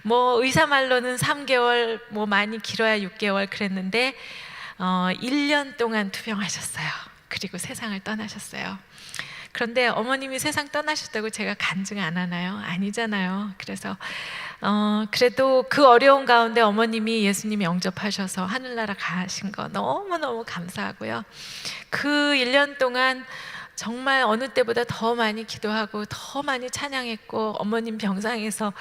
뭐 의사 말로는 3개월, 뭐 많이 길어야 6개월 그랬는데 1년 동안 투병하셨어요. 그리고 세상을 떠나셨어요. 그런데 어머님이 세상 떠나셨다고 제가 간증 안 하나요? 아니잖아요. 그래서 그래도 그 어려운 가운데 어머님이 예수님 영접하셔서 하늘나라 가신 거 너무너무 감사하고요. 그 1년 동안 정말 어느 때보다 더 많이 기도하고 더 많이 찬양했고 어머님 병상에서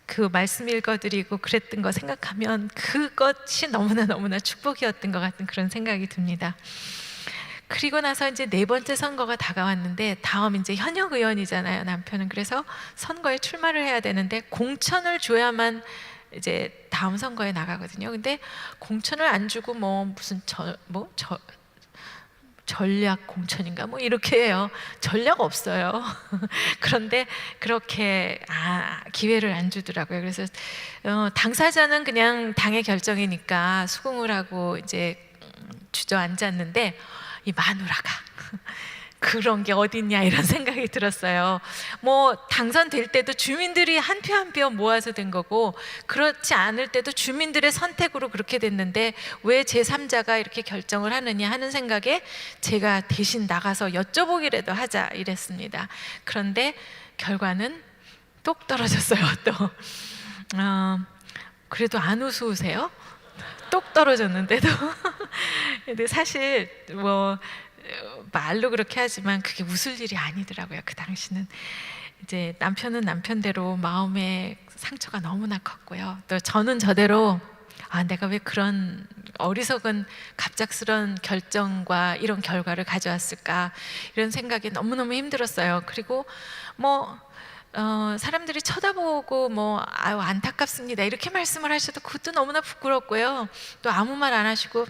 그 말씀 읽어드리고 그랬던 거 생각하면 그것이 너무나 축복이었던 것 같은 그런 생각이 듭니다. 그리고 나서 이제 네 번째 선거가 다가왔는데 다음 이제 현역 의원이잖아요, 남편은. 그래서 선거에 출마를 해야 되는데 공천을 줘야만 이제 다음 선거에 나가거든요. 근데 공천을 안 주고 뭐 무슨 전략 공천인가 뭐 이렇게 해요. 전략 없어요. 그런데 그렇게 기회를 안 주더라고요. 그래서 당사자는 그냥 당의 결정이니까 수긍을 하고 이제 주저앉았는데 이 마누라가 그런 게 어딨냐 이런 생각이 들었어요. 뭐 당선될 때도 주민들이 한 표 한 표 모아서 된 거고, 그렇지 않을 때도 주민들의 선택으로 그렇게 됐는데 왜 제3자가 이렇게 결정을 하느냐 하는 생각에 제가 대신 나가서 여쭤보기라도 하자 이랬습니다. 그런데 결과는 똑 떨어졌어요. 또 그래도 안 우스우세요? 똑 떨어졌는데도 근데 사실 뭐 말로 그렇게 하지만 그게 웃을 일이 아니더라고요. 그 당시는 이제 남편은 남편대로 마음의 상처가 너무나 컸고요. 또 저는 저대로 내가 왜 그런 어리석은 갑작스런 결정과 이런 결과를 가져왔을까 이런 생각이 너무너무 힘들었어요. 그리고 뭐 사람들이 쳐다보고 뭐 아유 안타깝습니다 이렇게 말씀을 하셔도 그것도 너무나 부끄럽고요. 또 아무 말 안 하시고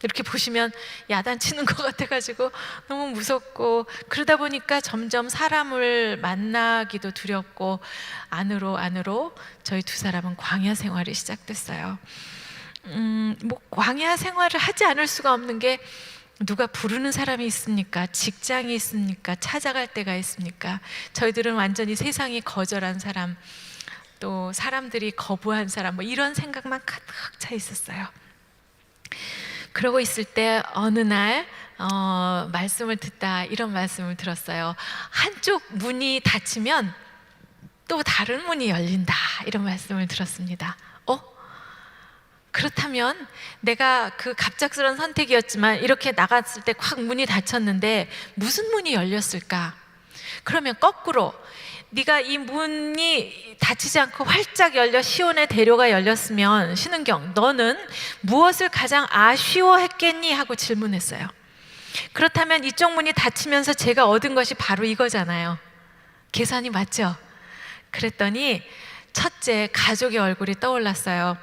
이렇게 보시면 야단치는 것 같아가지고 너무 무섭고, 그러다 보니까 점점 사람을 만나기도 두렵고 안으로 저희 두 사람은 광야 생활이 시작됐어요. 뭐 광야 생활을 하지 않을 수가 없는 게 누가 부르는 사람이 있습니까? 직장이 있습니까? 찾아갈 데가 있습니까? 저희들은 완전히 세상이 거절한 사람, 또 사람들이 거부한 사람, 뭐 이런 생각만 가득 차 있었어요. 그러고 있을 때 어느 날 말씀을 듣다 이런 말씀을 들었어요. 한쪽 문이 닫히면 또 다른 문이 열린다 이런 말씀을 들었습니다. 그렇다면 내가 그 갑작스러운 선택이었지만 이렇게 나갔을 때 확 문이 닫혔는데 무슨 문이 열렸을까? 그러면 거꾸로 네가 이 문이 닫히지 않고 활짝 열려 시온의 대로가 열렸으면 신은경 너는 무엇을 가장 아쉬워했겠니? 하고 질문했어요. 그렇다면 이쪽 문이 닫히면서 제가 얻은 것이 바로 이거잖아요. 계산이 맞죠? 그랬더니 첫째, 가족의 얼굴이 떠올랐어요.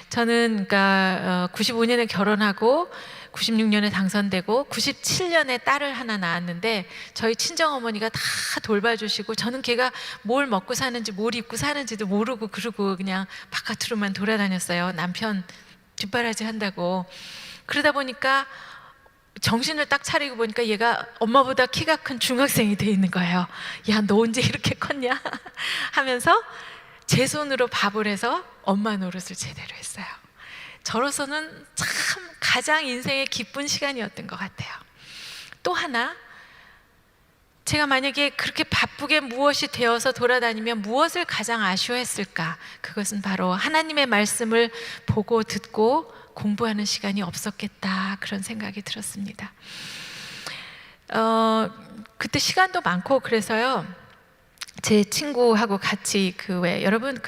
저는 그러니까 95년에 결혼하고 96년에 당선되고 97년에 딸을 하나 낳았는데 저희 친정어머니가 다 돌봐주시고, 저는 걔가 뭘 먹고 사는지 뭘 입고 사는지도 모르고 그러고 그냥 바깥으로만 돌아다녔어요. 남편 뒷바라지 한다고. 그러다 보니까 정신을 딱 차리고 보니까 얘가 엄마보다 키가 큰 중학생이 돼 있는 거예요. 야, 너 언제 이렇게 컸냐? 하면서 제 손으로 밥을 해서 엄마 노릇을 제대로 했어요. 저로서는 참 가장 인생의 기쁜 시간이었던 것 같아요. 또 하나, 제가 만약에 그렇게 바쁘게 무엇이 되어서 돌아다니면 무엇을 가장 아쉬워했을까? 그것은 바로 하나님의 말씀을 보고 듣고 공부하는 시간이 없었겠다, 그런 생각이 들었습니다. 그때 시간도 많고 그래서요, 제 친구하고 같이 여러분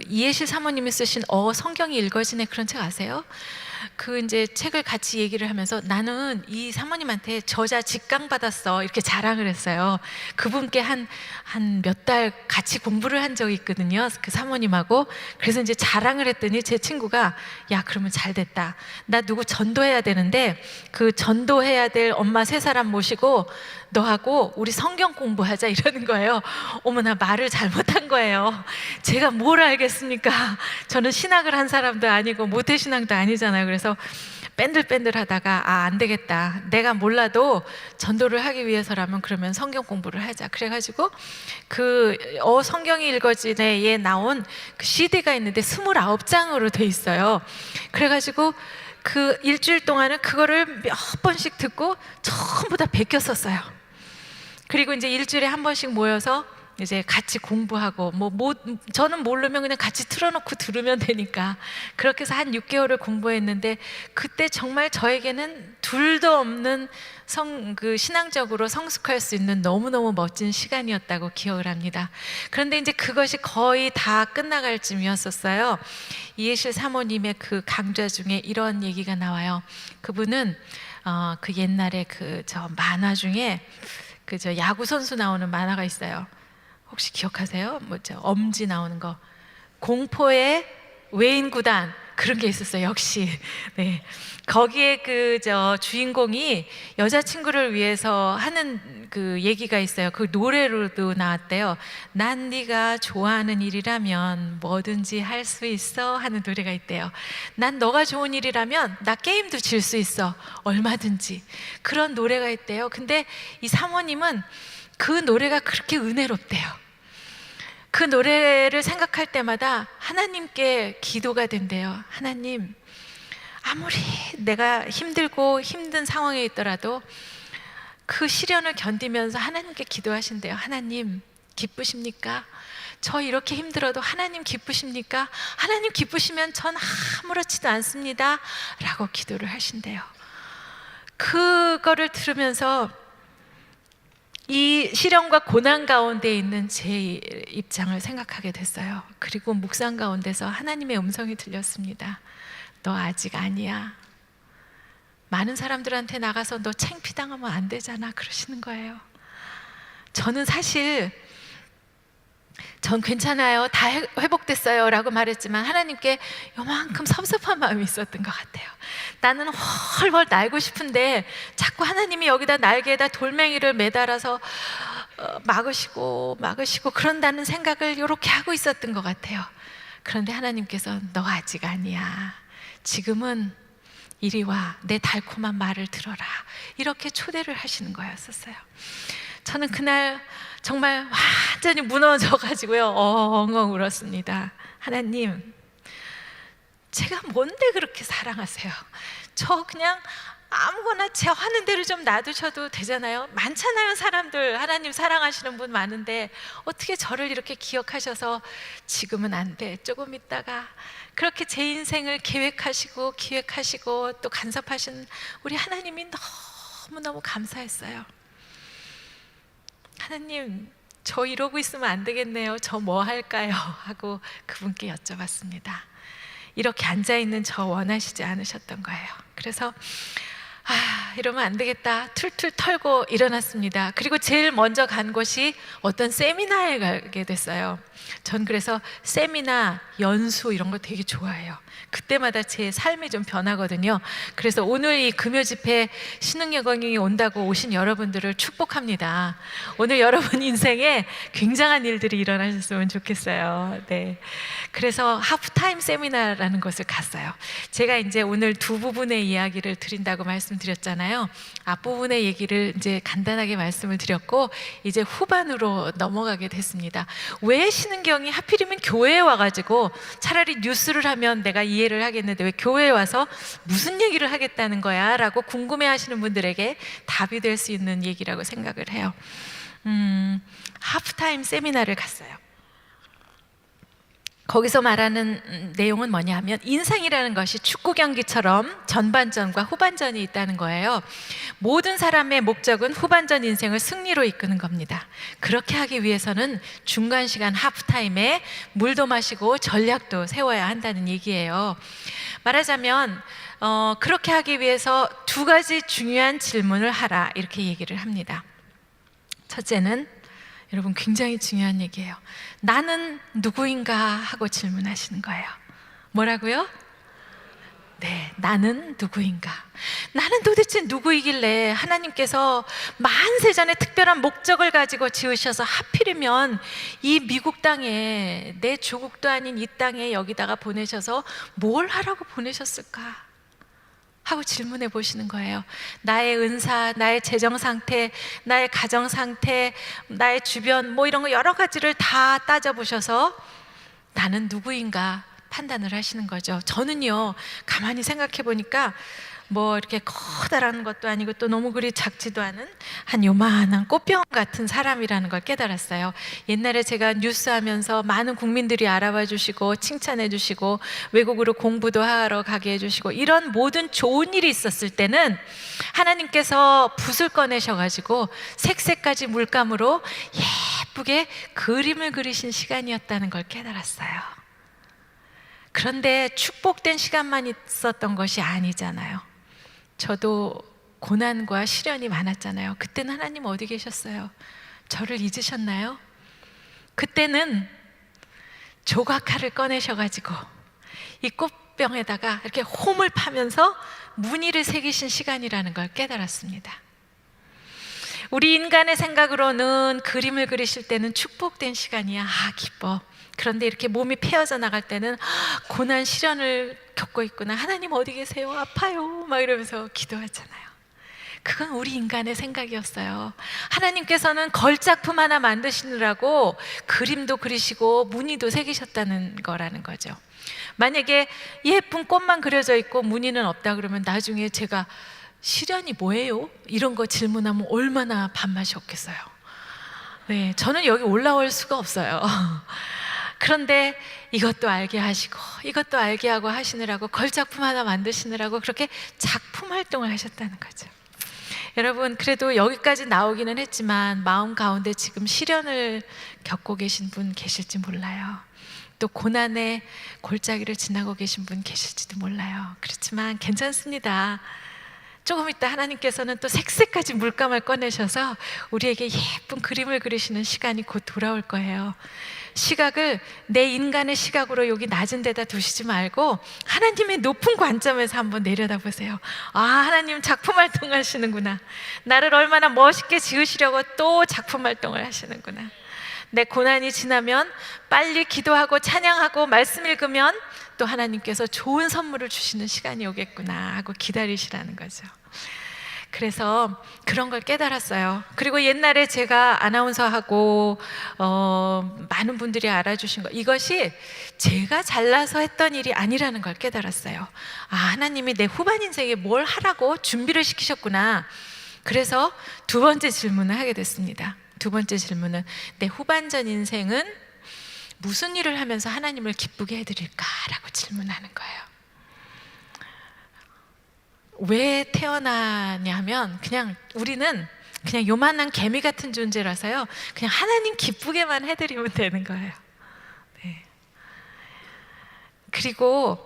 이해실 사모님이 쓰신 성경이 읽어지네 그런 책 아세요? 이제 책을 같이 얘기를 하면서 나는 이 사모님한테 저자 직강 받았어 이렇게 자랑을 했어요. 그분께 한 몇 달 같이 공부를 한 적이 있거든요, 그 사모님하고. 그래서 이제 자랑을 했더니 제 친구가 야, 그러면 잘 됐다. 나 누구 전도해야 되는데 그 전도해야 될 엄마 3사람 모시고 너하고 우리 성경 공부하자 이러는 거예요. 어머나, 말을 잘못한 거예요. 제가 뭘 알겠습니까? 저는 신학을 한 사람도 아니고 모태신앙도 아니잖아요. 그래서 뺀들뺀들 하다가 안 되겠다, 내가 몰라도 전도를 하기 위해서라면 그러면 성경 공부를 하자. 그래가지고 성경이 읽어지네에 나온 그 CD가 있는데 29장으로 돼 있어요. 그래가지고 그 일주일 동안은 그거를 몇 번씩 듣고 전부 다 베꼈었어요. 그리고 이제 일주일에 한 번씩 모여서 이제 같이 공부하고 저는 모르면 그냥 같이 틀어놓고 들으면 되니까 그렇게 해서 한 6개월을 공부했는데, 그때 정말 저에게는 둘도 없는 신앙적으로 성숙할 수 있는 너무너무 멋진 시간이었다고 기억을 합니다. 그런데 이제 그것이 거의 다 끝나갈 쯤이었었어요. 이해실 사모님의 그 강좌 중에 이런 얘기가 나와요. 그분은 그 옛날에 저 만화 중에 저 야구 선수 나오는 만화가 있어요. 혹시 기억하세요? 엄지 나오는 거. 공포의 외인 구단, 그런 게 있었어요. 역시. 네. 거기에 그 주인공이 여자친구를 위해서 하는 그 얘기가 있어요. 그 노래로도 나왔대요. 난 네가 좋아하는 일이라면 뭐든지 할 수 있어 하는 노래가 있대요. 난 너가 좋은 일이라면 나 게임도 질 수 있어. 얼마든지. 그런 노래가 있대요. 근데 이 사모님은 그 노래가 그렇게 은혜롭대요. 그 노래를 생각할 때마다 하나님께 기도가 된대요. 하나님, 아무리 내가 힘들고 힘든 상황에 있더라도 그 시련을 견디면서 하나님께 기도하신대요. 하나님, 기쁘십니까? 저 이렇게 힘들어도 하나님 기쁘십니까? 하나님 기쁘시면 전 아무렇지도 않습니다 라고 기도를 하신대요. 그거를 들으면서 이 시련과 고난 가운데 있는 제 입장을 생각하게 됐어요. 그리고 묵상 가운데서 하나님의 음성이 들렸습니다. 너 아직 아니야. 많은 사람들한테 나가서 너 창피당하면 안 되잖아 그러시는 거예요. 저는 사실 전 괜찮아요, 다 회복됐어요 라고 말했지만 하나님께 요만큼 섭섭한 마음이 있었던 것 같아요. 나는 헐헐 날고 싶은데 자꾸 하나님이 여기다 날개에다 돌멩이를 매달아서 막으시고 그런다는 생각을 이렇게 하고 있었던 것 같아요. 그런데 하나님께서 너 아직 아니야, 지금은 이리 와, 내 달콤한 말을 들어라, 이렇게 초대를 하시는 거였었어요. 저는 그날 정말 완전히 무너져가지고요, 엉엉 울었습니다. 하나님, 제가 뭔데 그렇게 사랑하세요? 저 그냥 아무거나 제 하는 대로 좀 놔두셔도 되잖아요. 많잖아요, 사람들 하나님 사랑하시는 분 많은데 어떻게 저를 이렇게 기억하셔서 지금은 안 돼, 조금 있다가, 그렇게 제 인생을 계획하시고 기획하시고 또 간섭하신 우리 하나님이 너무너무 감사했어요. 하나님, 저 이러고 있으면 안 되겠네요. 저 뭐 할까요? 하고 그분께 여쭤봤습니다. 이렇게 앉아있는 저 원하시지 않으셨던 거예요. 그래서 이러면 안 되겠다, 툴툴 털고 일어났습니다. 그리고 제일 먼저 간 곳이 어떤 세미나에 가게 됐어요. 전 그래서 세미나, 연수 이런 거 되게 좋아해요. 그때마다 제 삶이 좀 변하거든요. 그래서 오늘 이 금요 집회 신흥여경이 온다고 오신 여러분들을 축복합니다. 오늘 여러분 인생에 굉장한 일들이 일어나셨으면 좋겠어요. 네. 그래서 하프타임 세미나라는 곳을 갔어요. 제가 이제 오늘 두 부분의 이야기를 드린다고 말씀드렸잖아요. 앞부분의 얘기를 이제 간단하게 말씀을 드렸고 이제 후반으로 넘어가게 됐습니다. 왜 신흥경이 하필이면 교회에 와가지고, 차라리 뉴스를 하면 내가 이해를 하겠는데 왜 교회에 와서 무슨 얘기를 하겠다는 거야? 라고 궁금해하시는 분들에게 답이 될 수 있는 얘기라고 생각을 해요. 하프타임 세미나를 갔어요. 거기서 말하는 내용은 뭐냐 하면, 인생이라는 것이 축구 경기처럼 전반전과 후반전이 있다는 거예요. 모든 사람의 목적은 후반전 인생을 승리로 이끄는 겁니다. 그렇게 하기 위해서는 중간 시간 하프타임에 물도 마시고 전략도 세워야 한다는 얘기예요. 말하자면 그렇게 하기 위해서 두 가지 중요한 질문을 하라, 이렇게 얘기를 합니다. 첫째는, 여러분 굉장히 중요한 얘기예요. 나는 누구인가 하고 질문하시는 거예요. 뭐라고요? 네, 나는 누구인가? 나는 도대체 누구이길래 하나님께서 만세전에 특별한 목적을 가지고 지으셔서 하필이면 이 미국 땅에, 내 조국도 아닌 이 땅에 여기다가 보내셔서 뭘 하라고 보내셨을까? 하고 질문해 보시는 거예요. 나의 은사, 나의 재정 상태, 나의 가정 상태, 나의 주변 뭐 이런 거 여러 가지를 다 따져보셔서 나는 누구인가 판단을 하시는 거죠. 저는요, 가만히 생각해 보니까 뭐 이렇게 커다란 것도 아니고 또 너무 그리 작지도 않은 한 요만한 꽃병 같은 사람이라는 걸 깨달았어요. 옛날에 제가 뉴스 하면서 많은 국민들이 알아봐 주시고 칭찬해 주시고 외국으로 공부도 하러 가게 해 주시고 이런 모든 좋은 일이 있었을 때는 하나님께서 붓을 꺼내셔가지고 색색까지 물감으로 예쁘게 그림을 그리신 시간이었다는 걸 깨달았어요. 그런데 축복된 시간만 있었던 것이 아니잖아요. 저도 고난과 시련이 많았잖아요. 그때는 하나님 어디 계셨어요? 저를 잊으셨나요? 그때는 조각칼을 꺼내셔가지고 이 꽃병에다가 이렇게 홈을 파면서 무늬를 새기신 시간이라는 걸 깨달았습니다. 우리 인간의 생각으로는 그림을 그리실 때는 축복된 시간이야. 아, 기뻐. 그런데 이렇게 몸이 패어져 나갈 때는 고난 시련을 겪고 있구나. 하나님 어디 계세요? 아파요. 막 이러면서 기도하잖아요. 그건 우리 인간의 생각이었어요. 하나님께서는 걸작품 하나 만드시느라고 그림도 그리시고 무늬도 새기셨다는 거라는 거죠. 만약에 예쁜 꽃만 그려져 있고 무늬는 없다 그러면 나중에 제가 시련이 뭐예요? 이런 거 질문하면 얼마나 밥맛이 없겠어요. 네, 저는 여기 올라올 수가 없어요. 그런데 이것도 알게 하시고 이것도 알게 하고 하시느라고 걸작품 하나 만드시느라고 그렇게 작품 활동을 하셨다는 거죠. 여러분, 그래도 여기까지 나오기는 했지만 마음 가운데 지금 시련을 겪고 계신 분 계실지 몰라요. 또 고난의 골짜기를 지나고 계신 분 계실지도 몰라요. 그렇지만 괜찮습니다. 조금 있다 하나님께서는 또 색색까지 물감을 꺼내셔서 우리에게 예쁜 그림을 그리시는 시간이 곧 돌아올 거예요. 시각을 내 인간의 시각으로 여기 낮은 데다 두시지 말고 하나님의 높은 관점에서 한번 내려다보세요. 아, 하나님 작품 활동하시는구나. 나를 얼마나 멋있게 지으시려고 또 작품 활동을 하시는구나. 내 고난이 지나면 빨리 기도하고 찬양하고 말씀 읽으면 또 하나님께서 좋은 선물을 주시는 시간이 오겠구나 하고 기다리시라는 거죠. 그래서 그런 걸 깨달았어요. 그리고 옛날에 제가 아나운서하고 많은 분들이 알아주신 거, 이것이 제가 잘나서 했던 일이 아니라는 걸 깨달았어요. 아, 하나님이 내 후반 인생에 뭘 하라고 준비를 시키셨구나. 그래서 두 번째 질문을 하게 됐습니다. 두 번째 질문은 내 후반전 인생은 무슨 일을 하면서 하나님을 기쁘게 해드릴까라고 질문하는 거예요. 왜 태어나냐 하면 그냥 우리는 그냥 요만한 개미 같은 존재라서요, 그냥 하나님 기쁘게만 해드리면 되는 거예요. 네. 그리고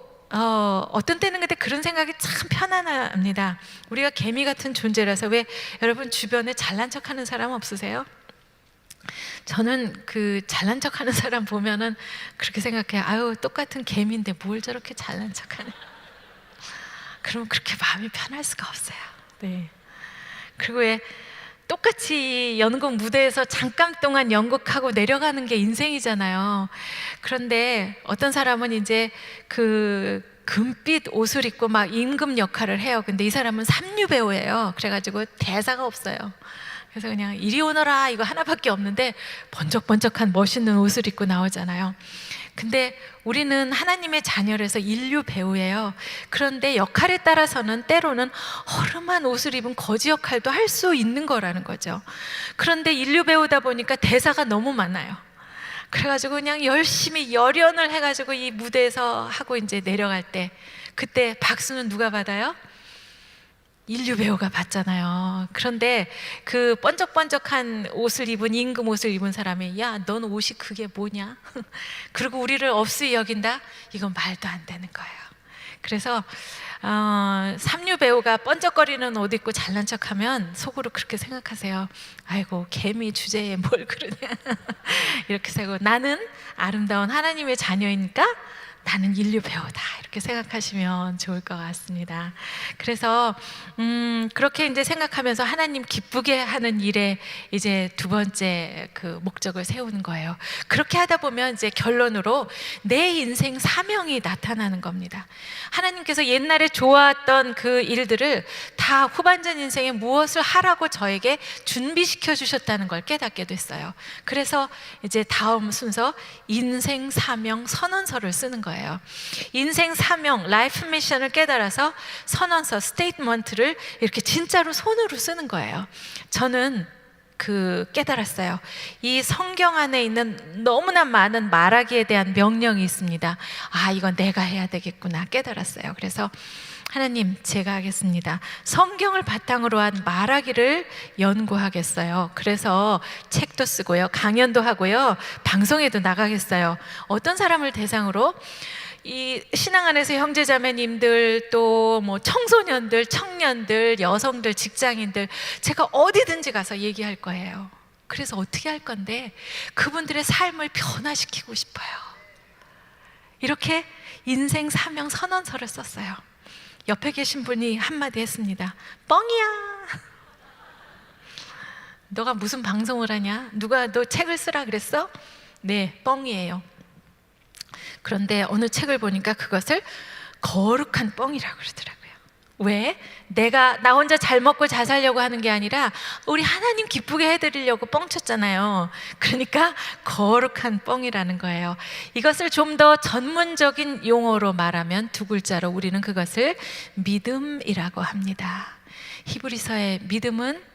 어떤 때는 근데 그런 생각이 참 편안합니다. 우리가 개미 같은 존재라서. 왜 여러분 주변에 잘난 척하는 사람 없으세요? 저는 그 잘난 척하는 사람 보면은 그렇게 생각해요. 아유, 똑같은 개미인데 뭘 저렇게 잘난 척하냐. 그러면 그렇게 마음이 편할 수가 없어요. 네. 그리고 왜 똑같이 연극 무대에서 잠깐 동안 연극하고 내려가는 게 인생이잖아요. 그런데 어떤 사람은 이제 그 금빛 옷을 입고 막 임금 역할을 해요. 근데 이 사람은 삼류 배우예요. 그래가지고 대사가 없어요. 그래서 그냥 이리 오너라 이거 하나밖에 없는데 번쩍번쩍한 멋있는 옷을 입고 나오잖아요. 근데 우리는 하나님의 자녀라서 인류 배우예요. 그런데 역할에 따라서는 때로는 허름한 옷을 입은 거지 역할도 할 수 있는 거라는 거죠. 그런데 인류 배우다 보니까 대사가 너무 많아요. 그래가지고 그냥 열심히 열연을 해가지고 이 무대에서 하고 이제 내려갈 때, 그때 박수는 누가 받아요? 인류 배우가 받잖아요. 그런데 그 번쩍번쩍한 옷을 입은, 임금 옷을 입은 사람이 야, 넌 옷이 그게 뭐냐? 그리고 우리를 업수히 여긴다? 이건 말도 안 되는 거예요. 그래서 삼류 배우가 번쩍거리는 옷 입고 잘난 척하면 속으로 그렇게 생각하세요. 아이고, 개미 주제에 뭘 그러냐. 이렇게 생각하고, 나는 아름다운 하나님의 자녀이니까 나는 인류 배우다, 이렇게 생각하시면 좋을 것 같습니다. 그래서 그렇게 이제 생각하면서 하나님 기쁘게 하는 일에 이제 두 번째 그 목적을 세우는 거예요. 그렇게 하다 보면 이제 결론으로 내 인생 사명이 나타나는 겁니다. 하나님께서 옛날에 좋아했던 그 일들을 다 후반전 인생에 무엇을 하라고 저에게 준비시켜 주셨다는 걸 깨닫게 됐어요. 그래서 이제 다음 순서 인생 사명 선언서를 쓰는 거예요. 인생 사명, 라이프 미션을 깨달아서 선언서, 스테이트먼트를 이렇게 진짜로 손으로 쓰는 거예요. 저는 깨달았어요. 이 성경 안에 있는 너무나 많은 말하기에 대한 명령이 있습니다. 아, 이건 내가 해야 되겠구나 깨달았어요. 그래서 하나님, 제가 하겠습니다. 성경을 바탕으로 한 말하기를 연구하겠어요. 그래서 책도 쓰고요, 강연도 하고요, 방송에도 나가겠어요. 어떤 사람을 대상으로? 이 신앙 안에서 형제자매님들, 또 뭐 청소년들, 청년들, 여성들, 직장인들, 제가 어디든지 가서 얘기할 거예요. 그래서 어떻게 할 건데? 그분들의 삶을 변화시키고 싶어요. 이렇게 인생 사명 선언서를 썼어요. 옆에 계신 분이 한마디 했습니다. 뻥이야. 너가 무슨 방송을 하냐? 누가 너 책을 쓰라 그랬어? 네, 뻥이에요. 그런데 어느 책을 보니까 그것을 거룩한 뻥이라고 그러더라고요. 왜? 내가 나 혼자 잘 먹고 잘 살려고 하는 게 아니라 우리 하나님 기쁘게 해드리려고 뻥쳤잖아요. 그러니까 거룩한 뻥이라는 거예요. 이것을 좀 더 전문적인 용어로 말하면 두 글자로 우리는 그것을 믿음이라고 합니다. 히브리서의 믿음은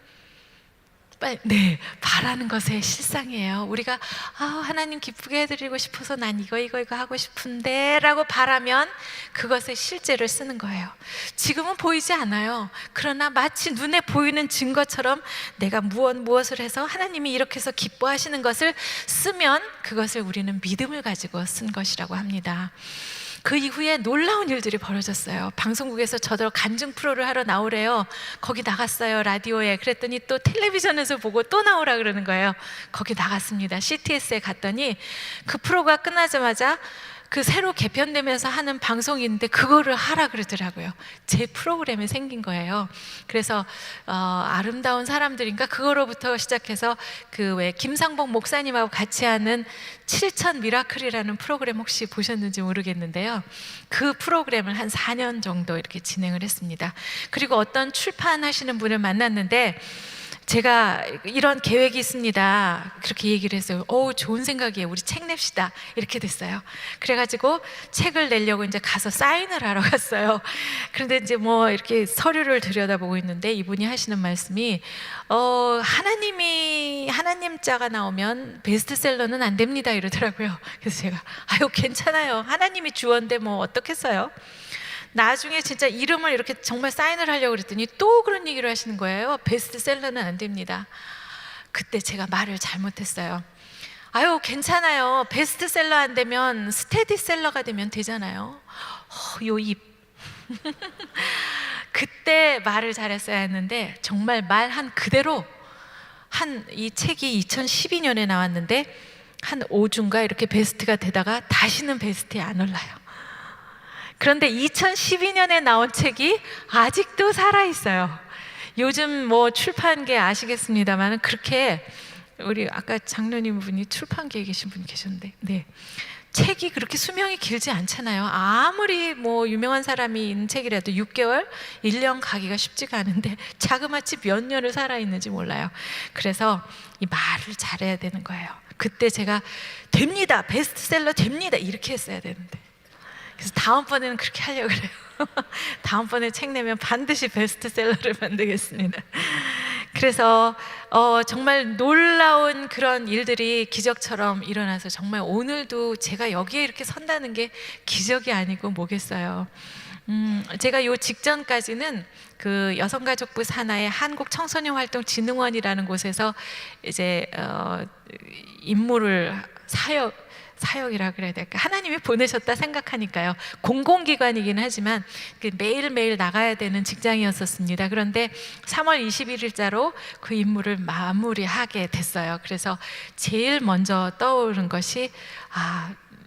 네, 바라는 것의 실상이에요. 우리가 하나님 기쁘게 해드리고 싶어서 난 이거 하고 싶은데 라고 바라면 그것의 실제를 쓰는 거예요. 지금은 보이지 않아요. 그러나 마치 눈에 보이는 증거처럼 내가 무엇을 해서 하나님이 이렇게 해서 기뻐하시는 것을 쓰면 그것을 우리는 믿음을 가지고 쓴 것이라고 합니다. 그 이후에 놀라운 일들이 벌어졌어요. 방송국에서 저더러 간증 프로를 하러 나오래요. 거기 나갔어요, 라디오에. 그랬더니 또 텔레비전에서 보고 또 나오라 그러는 거예요. 거기 나갔습니다. CTS에 갔더니 그 프로가 끝나자마자 그 새로 개편되면서 하는 방송인데 그거를 하라 그러더라고요. 제 프로그램에 생긴 거예요. 그래서 아름다운 사람들인가 그거로부터 시작해서 그 왜 김상복 목사님하고 같이 하는 7천 미라클이라는 프로그램 혹시 보셨는지 모르겠는데요. 그 프로그램을 한 4년 정도 이렇게 진행을 했습니다. 그리고 어떤 출판하시는 분을 만났는데 제가 이런 계획이 있습니다. 그렇게 얘기를 했어요. 좋은 생각이에요. 우리 책 냅시다. 이렇게 됐어요. 그래가지고 책을 내려고 이제 가서 사인을 하러 갔어요. 그런데 이제 뭐 이렇게 서류를 들여다보고 있는데 이분이 하시는 말씀이 하나님 자가 나오면 베스트셀러는 안 됩니다. 이러더라고요. 그래서 제가 괜찮아요. 하나님이 주어인데 뭐 어떻겠어요? 나중에 진짜 이름을 이렇게 정말 사인을 하려고 그랬더니 또 그런 얘기를 하시는 거예요. 베스트셀러는 안 됩니다. 그때 제가 말을 잘못했어요. 괜찮아요. 베스트셀러 안 되면 스테디셀러가 되면 되잖아요. 요 입. 그때 말을 잘했어야 했는데 정말 말한 그대로 이 책이 2012년에 나왔는데 한 5주인가 이렇게 베스트가 되다가 다시는 베스트에 안 올라요. 그런데 2012년에 나온 책이 아직도 살아있어요. 요즘 뭐 출판계 아시겠습니다만 그렇게 우리 아까 장로님 분이 출판계에 계신 분이 계셨는데 네. 책이 그렇게 수명이 길지 않잖아요. 아무리 뭐 유명한 사람이 있는 책이라도 6개월, 1년 가기가 쉽지가 않은데 자그마치 몇 년을 살아있는지 몰라요. 그래서 이 말을 잘해야 되는 거예요. 그때 제가 됩니다. 베스트셀러 됩니다. 이렇게 했어야 되는데 그래서 다음번에는 그렇게 하려고 그래요. 다음번에 책 내면 반드시 베스트셀러를 만들겠습니다. 그래서 정말 놀라운 그런 일들이 기적처럼 일어나서 정말 오늘도 제가 여기에 이렇게 선다는 게 기적이 아니고 뭐겠어요. 제가 요 직전까지는 그 여성가족부 산하의 한국청소년활동진흥원이라는 곳에서 이제 임무를 사역이라 그래야 될까? 하나님이 보내셨다 생각하니까요. 공공기관이긴 하지만 매일매일 나가야 되는 직장이었었습니다. 그런데 3월 21일자로 그 임무를 마무리하게 됐어요. 그래서 제일 먼저 떠오른 것이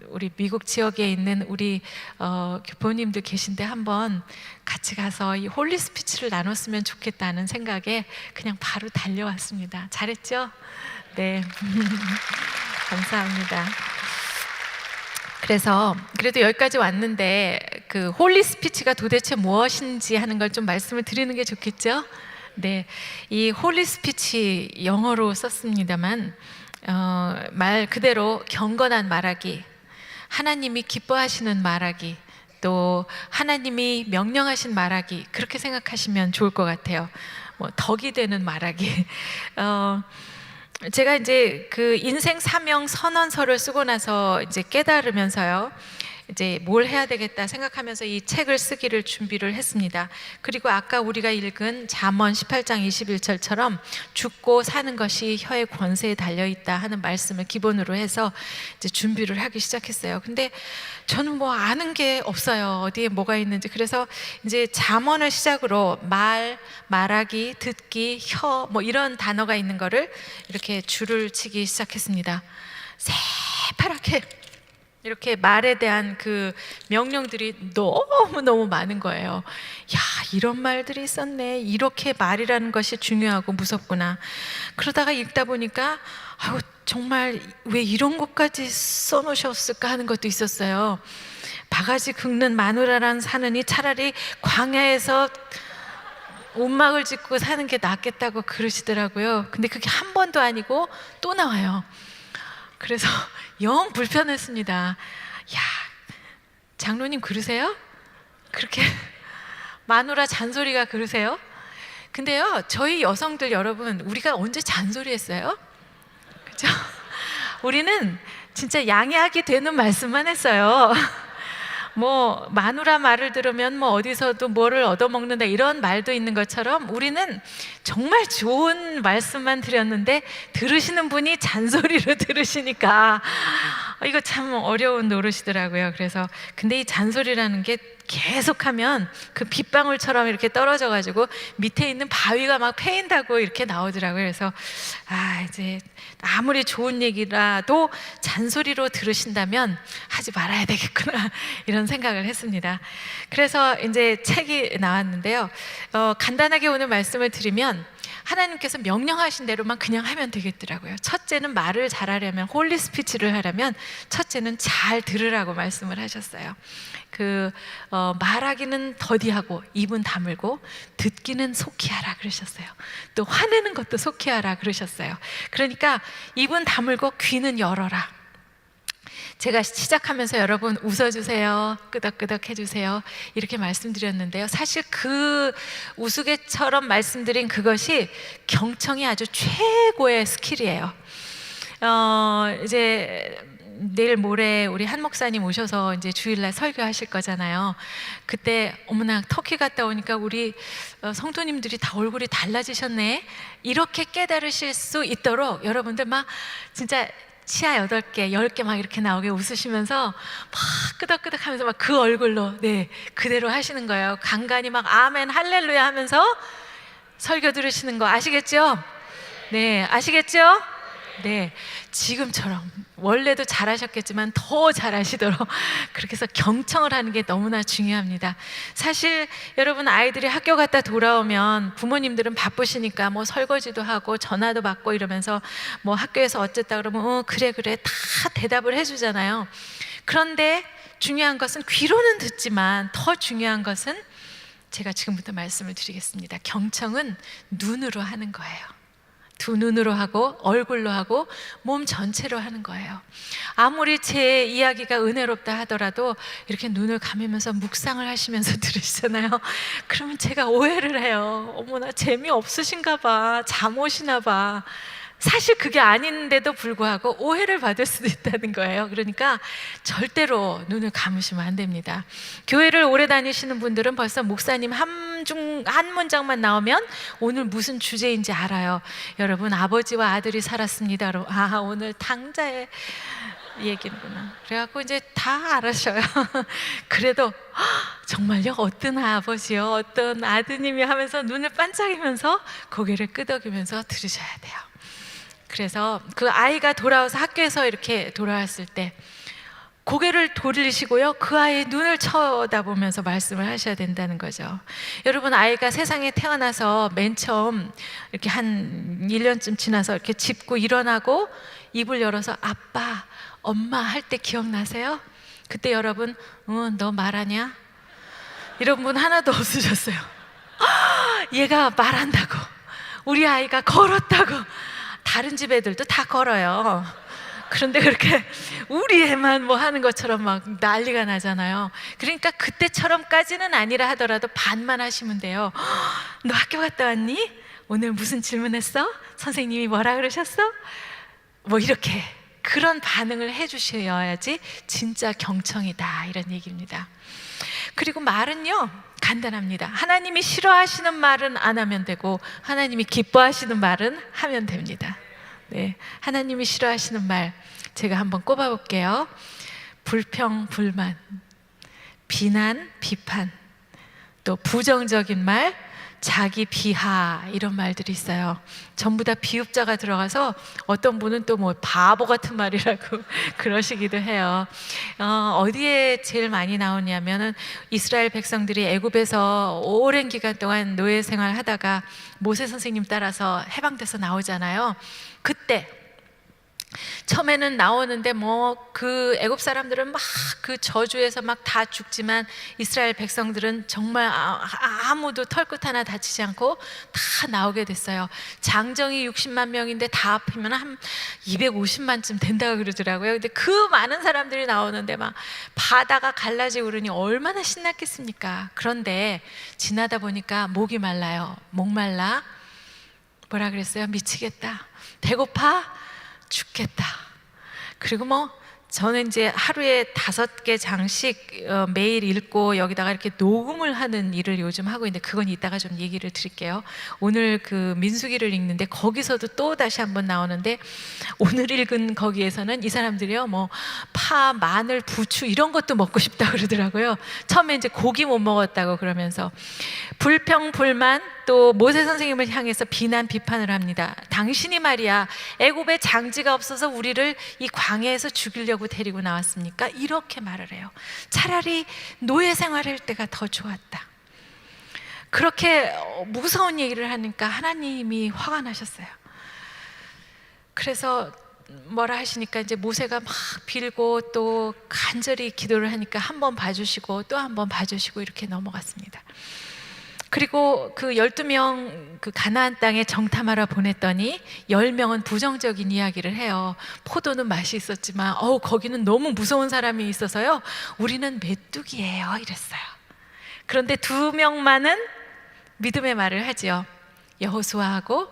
우리 미국 지역에 있는 우리 교포님들 계신데 한번 같이 가서 이 홀리 스피치를 나눴으면 좋겠다는 생각에 그냥 바로 달려왔습니다. 잘했죠? 네. 감사합니다. 그래서 그래도 여기까지 왔는데 그 홀리 스피치가 도대체 무엇인지 하는 걸 좀 말씀을 드리는 게 좋겠죠? 네, 이 홀리 스피치 영어로 썼습니다만 말 그대로 경건한 말하기, 하나님이 기뻐하시는 말하기, 또 하나님이 명령하신 말하기 그렇게 생각하시면 좋을 것 같아요. 뭐 덕이 되는 말하기. 제가 이제 그 인생 사명 선언서를 쓰고 나서 이제 깨달으면서요. 이제 뭘 해야 되겠다 생각하면서 이 책을 쓰기를 준비를 했습니다. 그리고 아까 우리가 읽은 잠언 18장 21절처럼 죽고 사는 것이 혀의 권세에 달려있다 하는 말씀을 기본으로 해서 이제 준비를 하기 시작했어요. 근데 저는 뭐 아는 게 없어요. 어디에 뭐가 있는지. 그래서 이제 잠언을 시작으로 말하기, 듣기, 혀 뭐 이런 단어가 있는 거를 이렇게 줄을 치기 시작했습니다. 새파랗게 이렇게 말에 대한 그 명령들이 너무너무 많은 거예요. 야, 이런 말들이 있었네. 이렇게 말이라는 것이 중요하고 무섭구나. 그러다가 읽다 보니까 아유, 정말 왜 이런 것까지 써놓으셨을까 하는 것도 있었어요. 바가지 긁는 마누라란 사느니 차라리 광야에서 옷막을 짓고 사는 게 낫겠다고 그러시더라고요. 근데 그게 한 번도 아니고 또 나와요. 그래서 영 불편했습니다. 야, 장로님 그러세요? 그렇게 마누라 잔소리가 그러세요? 근데요, 저희 여성들 여러분, 우리가 언제 잔소리했어요? 그죠? 우리는 진짜 양해하게 되는 말씀만 했어요. 뭐 마누라 말을 들으면 뭐 어디서도 뭐를 얻어먹는다 이런 말도 있는 것처럼 우리는 정말 좋은 말씀만 드렸는데 들으시는 분이 잔소리로 들으시니까 이거 참 어려운 노릇이더라고요. 그래서 근데 이 잔소리라는 게 계속하면 그 빗방울처럼 이렇게 떨어져 가지고 밑에 있는 바위가 막 패인다고 이렇게 나오더라고요. 그래서 이제 아무리 좋은 얘기라도 잔소리로 들으신다면 하지 말아야 되겠구나 이런 생각을 했습니다. 그래서 이제 책이 나왔는데요. 간단하게 오늘 말씀을 드리면 하나님께서 명령하신 대로만 그냥 하면 되겠더라고요. 첫째는 말을 잘하려면, 홀리 스피치를 하려면 첫째는 잘 들으라고 말씀을 하셨어요. 말하기는 더디하고 입은 다물고 듣기는 속히 하라 그러셨어요. 또 화내는 것도 속히 하라 그러셨어요. 그러니까 입은 다물고 귀는 열어라. 제가 시작하면서 여러분 웃어주세요, 끄덕끄덕 해주세요 이렇게 말씀드렸는데요. 사실 그 우스갯처럼 말씀드린 그것이 경청이 아주 최고의 스킬이에요. 이제 내일 모레 우리 한 목사님 오셔서 이제 주일날 설교하실 거잖아요. 그때 어머나 터키 갔다 오니까 우리 성도님들이 다 얼굴이 달라지셨네 이렇게 깨달으실 수 있도록 여러분들 막 진짜 치아 8개, 10개 막 이렇게 나오게 웃으시면서 막 끄덕끄덕 하면서 막 그 얼굴로 그대로 하시는 거예요. 간간히 막 아멘 할렐루야 하면서 설교 들으시는 거 아시겠죠? 네, 아시겠죠? 네, 지금처럼 원래도 잘하셨겠지만 더 잘하시도록 그렇게 해서 경청을 하는 게 너무나 중요합니다. 사실 여러분 아이들이 학교 갔다 돌아오면 부모님들은 바쁘시니까 뭐 설거지도 하고 전화도 받고 이러면서 뭐 학교에서 어쨌다 그러면 그래 다 대답을 해주잖아요. 그런데 중요한 것은 귀로는 듣지만 더 중요한 것은 제가 지금부터 말씀을 드리겠습니다. 경청은 눈으로 하는 거예요. 두 눈으로 하고 얼굴로 하고 몸 전체로 하는 거예요. 아무리 제 이야기가 은혜롭다 하더라도 이렇게 눈을 감으면서 묵상을 하시면서 들으시잖아요. 그러면 제가 오해를 해요. 어머나 재미없으신가 봐, 잠 오시나 봐. 사실 그게 아닌데도 불구하고 오해를 받을 수도 있다는 거예요. 그러니까 절대로 눈을 감으시면 안 됩니다. 교회를 오래 다니시는 분들은 벌써 목사님 한 문장만 나오면 오늘 무슨 주제인지 알아요. 여러분 아버지와 아들이 살았습니다. 오늘 당자의 얘기구나. 그래갖고 이제 다 알아셔요. 그래도 정말요? 어떤 아버지요? 어떤 아드님이 하면서 눈을 반짝이면서 고개를 끄덕이면서 들으셔야 돼요. 그래서 그 아이가 돌아와서 학교에서 이렇게 돌아왔을 때 고개를 돌리시고요, 그 아이의 눈을 쳐다보면서 말씀을 하셔야 된다는 거죠. 여러분 아이가 세상에 태어나서 맨 처음 이렇게 한 1년쯤 지나서 이렇게 짚고 일어나고 입을 열어서 아빠, 엄마 할 때 기억나세요? 그때 여러분 너 말하냐? 이런 분 하나도 없으셨어요. 얘가 말한다고, 우리 아이가 걸었다고. 다른 집 애들도 다 걸어요. 그런데 그렇게 우리 애만 뭐 하는 것처럼 막 난리가 나잖아요. 그러니까 그때처럼까지는 아니라 하더라도 반만 하시면 돼요. 너 학교 갔다 왔니? 오늘 무슨 질문했어? 선생님이 뭐라 그러셨어? 뭐 이렇게 그런 반응을 해주셔야지 진짜 경청이다 이런 얘기입니다. 그리고 말은요 간단합니다. 하나님이 싫어하시는 말은 안 하면 되고 하나님이 기뻐하시는 말은 하면 됩니다. 네, 하나님이 싫어하시는 말 제가 한번 꼽아볼게요. 불평, 불만, 비난, 비판, 또 부정적인 말, 자기 비하 이런 말들이 있어요. 전부 다 비읍자가 들어가서 어떤 분은 또 뭐 바보 같은 말이라고 그러시기도 해요. 어디에 제일 많이 나오냐면은 이스라엘 백성들이 애굽에서 오랜 기간 동안 노예 생활하다가 모세 선생님 따라서 해방돼서 나오잖아요. 그때 처음에는 나오는데 뭐 그 애굽 사람들은 막 그 저주에서 막 다 죽지만 이스라엘 백성들은 정말 아무도 털끝 하나 다치지 않고 다 나오게 됐어요. 장정이 60만 명인데 다 합하면 한 250만쯤 된다고 그러더라고요. 근데 그 많은 사람들이 나오는데 막 바다가 갈라지고 그러니 얼마나 신났겠습니까? 그런데 지나다 보니까 목이 말라요. 목말라? 뭐라 그랬어요? 미치겠다. 배고파? 죽겠다. 그리고 뭐 저는 이제 하루에 5개 장씩 매일 읽고 여기다가 이렇게 녹음을 하는 일을 요즘 하고 있는데 그건 이따가 좀 얘기를 드릴게요. 오늘 그 민수기를 읽는데 거기서도 또 다시 한번 나오는데 오늘 읽은 거기에서는 이 사람들이요 뭐 파, 마늘, 부추 이런 것도 먹고 싶다 그러더라고요. 처음에 이제 고기 못 먹었다고 그러면서 불평 불만 또 모세 선생님을 향해서 비난 비판을 합니다. 당신이 말이야 애굽에 장지가 없어서 우리를 이 광야에서 죽이려고 데리고 나왔습니까? 이렇게 말을 해요. 차라리 노예 생활할 때가 더 좋았다. 그렇게 무서운 얘기를 하니까 하나님이 화가 나셨어요. 그래서 뭐라 하시니까 이제 모세가 막 빌고 또 간절히 기도를 하니까 한 번 봐주시고 또 한 번 봐주시고 이렇게 넘어갔습니다. 그리고 그 12명 그 가나안 땅에 정탐하러 보냈더니 10명은 부정적인 이야기를 해요. 포도는 맛이 있었지만 거기는 너무 무서운 사람이 있어서요 우리는 메뚜기예요 이랬어요. 그런데 2명만은 믿음의 말을 하지요. 여호수아하고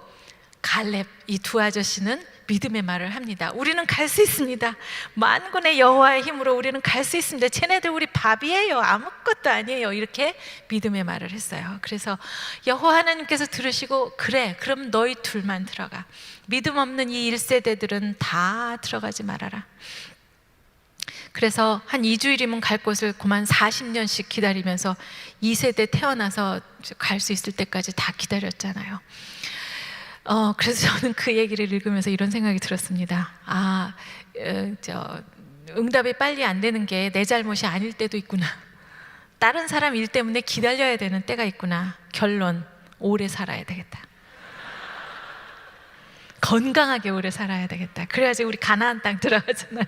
갈렙 이 두 아저씨는 믿음의 말을 합니다. 우리는 갈 수 있습니다. 만군의 여호와의 힘으로 우리는 갈 수 있습니다. 쟤네들 우리 밥이에요. 아무것도 아니에요. 이렇게 믿음의 말을 했어요. 그래서 여호와 하나님께서 들으시고 그래 그럼 너희 둘만 들어가. 믿음 없는 이 1세대들은 다 들어가지 말아라. 그래서 한 2주일이면 갈 곳을 그만 40년씩 기다리면서 2세대 태어나서 갈 수 있을 때까지 다 기다렸잖아요. 그래서 저는 그 얘기를 읽으면서 이런 생각이 들었습니다. 응답이 빨리 안 되는 게 내 잘못이 아닐 때도 있구나. 다른 사람 일 때문에 기다려야 되는 때가 있구나. 결론, 오래 살아야 되겠다. 건강하게 오래 살아야 되겠다. 그래야지 우리 가나안 땅 들어가잖아요.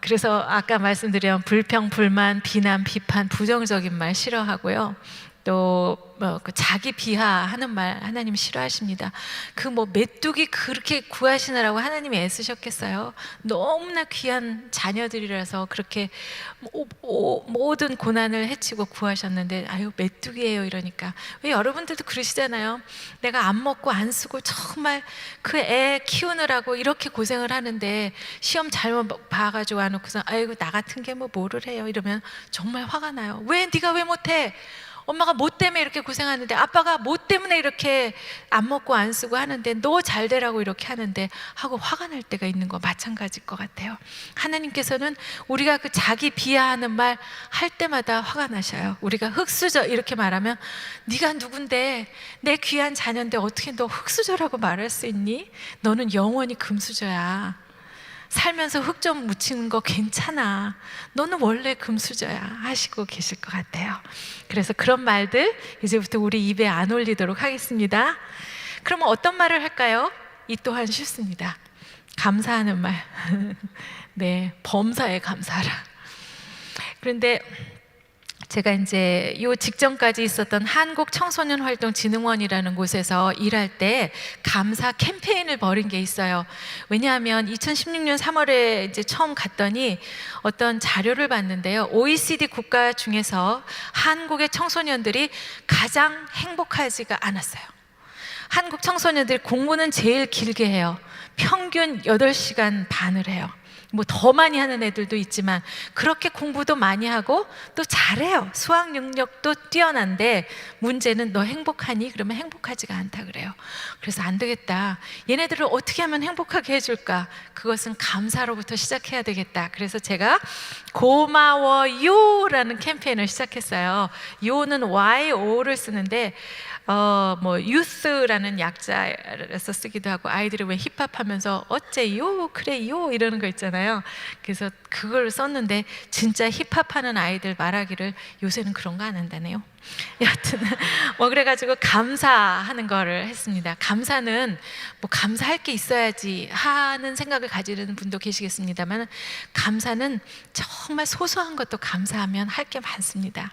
그래서 아까 말씀드린 불평, 불만, 비난, 비판, 부정적인 말 싫어하고요. 또 그 자기 비하하는 말 하나님 싫어하십니다. 그 뭐 메뚜기 그렇게 구하시느라고 하나님이 애쓰셨겠어요? 너무나 귀한 자녀들이라서 그렇게 모든 고난을 헤치고 구하셨는데 아유 메뚜기예요 이러니까 왜 여러분들도 그러시잖아요. 내가 안 먹고 안 쓰고 정말 그 애 키우느라고 이렇게 고생을 하는데 시험 잘못 봐가지고 안 놓고서 아이고 나 같은 게 뭐 뭐를 해요 이러면 정말 화가 나요. 왜 네가 왜 못해? 엄마가 뭐 때문에 이렇게 고생하는데 아빠가 뭐 때문에 이렇게 안 먹고 안 쓰고 하는데 너 잘 되라고 이렇게 하는데 하고 화가 날 때가 있는 거 마찬가지일 것 같아요. 하나님께서는 우리가 그 자기 비하하는 말 할 때마다 화가 나셔요. 우리가 흙수저 이렇게 말하면 네가 누군데 내 귀한 자녀인데 어떻게 너 흙수저라고 말할 수 있니? 너는 영원히 금수저야. 살면서 흙 좀 묻히는 거 괜찮아. 너는 원래 금수저야 하시고 계실 것 같아요. 그래서 그런 말들 이제부터 우리 입에 안 올리도록 하겠습니다. 그러면 어떤 말을 할까요? 이 또한 쉽습니다. 감사하는 말. 네, 범사에 감사하라. 그런데 제가 이제 요 직전까지 있었던 한국청소년활동진흥원이라는 곳에서 일할 때 감사 캠페인을 벌인 게 있어요. 왜냐하면 2016년 3월에 이제 처음 갔더니 어떤 자료를 봤는데요. OECD 국가 중에서 한국의 청소년들이 가장 행복하지가 않았어요. 한국 청소년들이 공부는 제일 길게 해요. 평균 8시간 반을 해요. 뭐 더 많이 하는 애들도 있지만 그렇게 공부도 많이 하고 또 잘해요. 수학 능력도 뛰어난데 문제는 너 행복하니? 그러면 행복하지가 않다 그래요. 그래서 안 되겠다. 얘네들을 어떻게 하면 행복하게 해줄까? 그것은 감사로부터 시작해야 되겠다. 그래서 제가 고마워요라는 캠페인을 시작했어요. 요는 YO를 쓰는데 뭐 youth라는 약자에서 쓰기도 하고, 아이들이 왜 힙합하면서 어째요 그래요 이러는 거 있잖아요. 그래서 그걸 썼는데 진짜 힙합하는 아이들 말하기를 요새는 그런 거 안 한다네요. 여하튼 뭐 그래가지고 감사하는 거를 했습니다. 감사는 뭐 감사할 게 있어야지 하는 생각을 가지는 분도 계시겠습니다만, 감사는 정말 소소한 것도 감사하면 할 게 많습니다.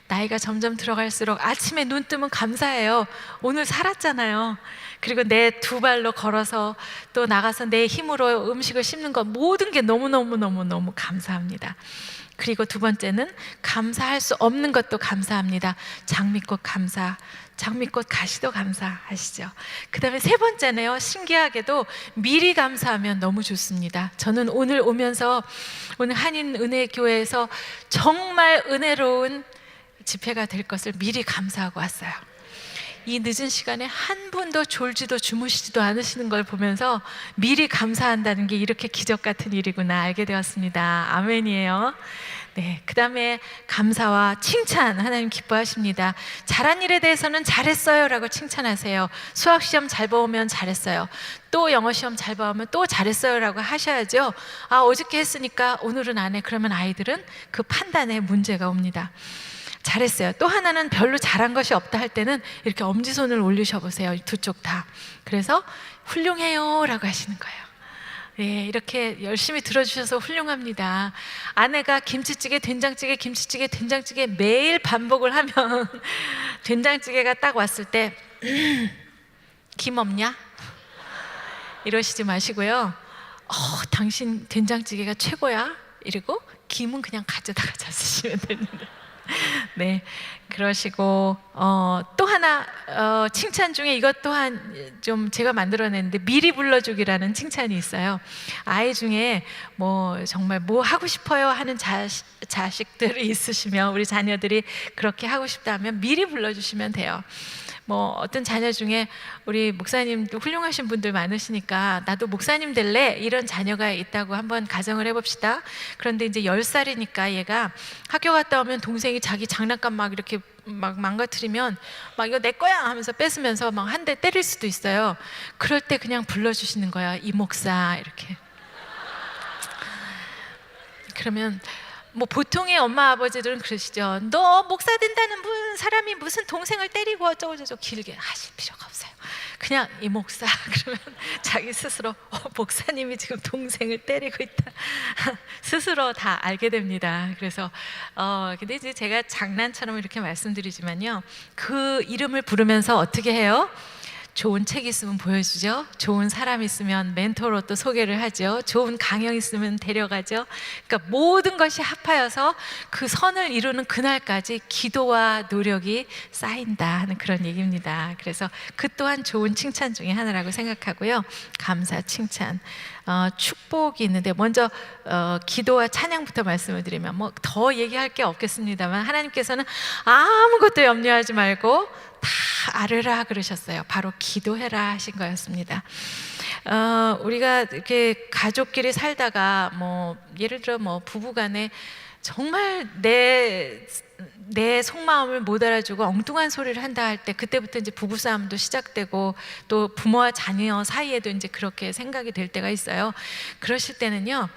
나이가 점점 들어갈수록 아침에 눈 뜨면 감사해요. 오늘 살았잖아요. 그리고 내 두 발로 걸어서 또 나가서 내 힘으로 음식을 씹는 것, 모든 게 너무너무 감사합니다. 그리고 두 번째는 감사할 수 없는 것도 감사합니다. 장미꽃 감사, 장미꽃 가시도 감사하시죠. 그 다음에 세 번째네요. 신기하게도 미리 감사하면 너무 좋습니다. 저는 오늘 오면서 오늘 한인은혜교회에서 정말 은혜로운 집회가 될 것을 미리 감사하고 왔어요. 이 늦은 시간에 한 분도 졸지도 주무시지도 않으시는 걸 보면서 미리 감사한다는 게 이렇게 기적 같은 일이구나 알게 되었습니다. 아멘이에요. 네, 그 다음에 감사와 칭찬, 하나님 기뻐하십니다. 잘한 일에 대해서는 잘했어요 라고 칭찬하세요. 수학시험 잘 보면 잘했어요. 또 영어시험 잘 보면 또 잘했어요 라고 하셔야죠. 아, 어저께 했으니까 오늘은 안 해. 그러면 아이들은 그 판단에 문제가 옵니다. 잘했어요. 또 하나는 별로 잘한 것이 없다 할 때는 이렇게 엄지손을 올리셔 보세요. 두 쪽 다. 그래서 훌륭해요 라고 하시는 거예요. 네, 이렇게 열심히 들어주셔서 훌륭합니다. 아내가 김치찌개, 된장찌개, 김치찌개, 된장찌개 매일 반복을 하면 된장찌개가 딱 왔을 때 김 없냐? 이러시지 마시고요. 당신 된장찌개가 최고야. 이러고 김은 그냥 가져다가 잡수시면 됩니다. 네, 그러시고 또 하나 칭찬 중에 이것 또한 좀 제가 만들어냈는데, 미리 불러주기라는 칭찬이 있어요. 아이 중에 뭐 정말 뭐 하고 싶어요 하는 자식들이 있으시면, 우리 자녀들이 그렇게 하고 싶다 하면 미리 불러주시면 돼요. 뭐 어떤 자녀 중에 우리 목사님도 훌륭하신 분들 많으시니까 나도 목사님 될래 이런 자녀가 있다고 한번 가정을 해봅시다. 그런데 이제 10살이니까 얘가 학교 갔다 오면 동생이 자기 장난감 막 이렇게 막 망가뜨리면 막 이거 내 거야 하면서 뺏으면서 막 한 대 때릴 수도 있어요. 그럴 때 그냥 불러주시는 거야. 이 목사 이렇게. 그러면 뭐 보통의 엄마 아버지들은 그러시죠. 너 목사 된다는 사람이 무슨 동생을 때리고 어쩌고 저쩌고 길게 하실 필요가 없어요. 그냥 이 목사 그러면 자기 스스로 목사님이 지금 동생을 때리고 있다 스스로 다 알게 됩니다. 그래서 근데 이제 제가 장난처럼 이렇게 말씀드리지만요, 그 이름을 부르면서 어떻게 해요? 좋은 책 있으면 보여주죠. 좋은 사람 있으면 멘토로 또 소개를 하죠. 좋은 강연 있으면 데려가죠. 그러니까 모든 것이 합하여서 그 선을 이루는 그날까지 기도와 노력이 쌓인다 하는 그런 얘기입니다. 그래서 그 또한 좋은 칭찬 중에 하나라고 생각하고요. 감사, 칭찬, 축복이 있는데 먼저 기도와 찬양부터 말씀을 드리면 뭐 더 얘기할 게 없겠습니다만, 하나님께서는 아무것도 염려하지 말고 다 알으라 그러셨어요. 바로 기도해라 하신 거였습니다. 우리가 이렇게 가족끼리 살다가 뭐 예를 들어 뭐 부부간에 정말 내 속마음을 못 알아주고 엉뚱한 소리를 한다 할 때, 그때부터 이제 부부싸움도 시작되고 또 부모와 자녀 사이에도 이제 그렇게 생각이 될 때가 있어요. 그러실 때는요,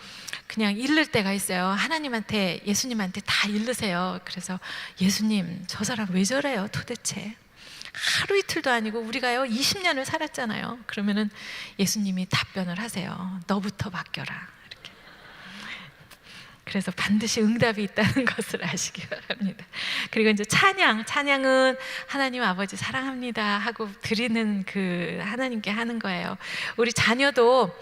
그냥 잃을 때가 있어요. 하나님한테, 예수님한테 다 잃으세요. 그래서 예수님, 저 사람 왜 저래요 도대체? 하루 이틀도 아니고 우리가요 20년을 살았잖아요. 그러면은 예수님이 답변을 하세요. 너부터 바뀌어라. 이렇게. 그래서 반드시 응답이 있다는 것을 아시기 바랍니다. 그리고 이제 찬양은 하나님 아버지 사랑합니다 하고 드리는 그 하나님께 하는 거예요. 우리 자녀도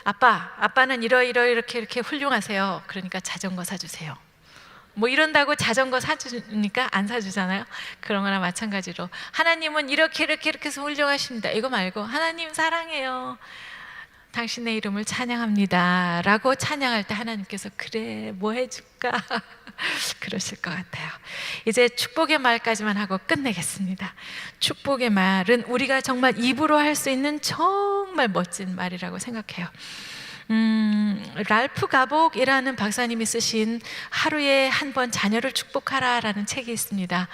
아빠는 이렇게 훌륭하세요. 그러니까 자전거 사주세요. 뭐 이런다고 자전거 사주니까 안 사주잖아요. 그런 거나 마찬가지로 하나님은 이렇게 해서 훌륭하십니다. 이거 말고 하나님 사랑해요, 당신의 이름을 찬양합니다 라고 찬양할 때 하나님께서 그래 뭐 해줄까 그러실 것 같아요. 이제 축복의 말까지만 하고 끝내겠습니다. 축복의 말은 우리가 정말 입으로 할 수 있는 정말 멋진 말이라고 생각해요. 랄프 가복이라는 박사님이 쓰신 하루에 한 번 자녀를 축복하라 라는 책이 있습니다.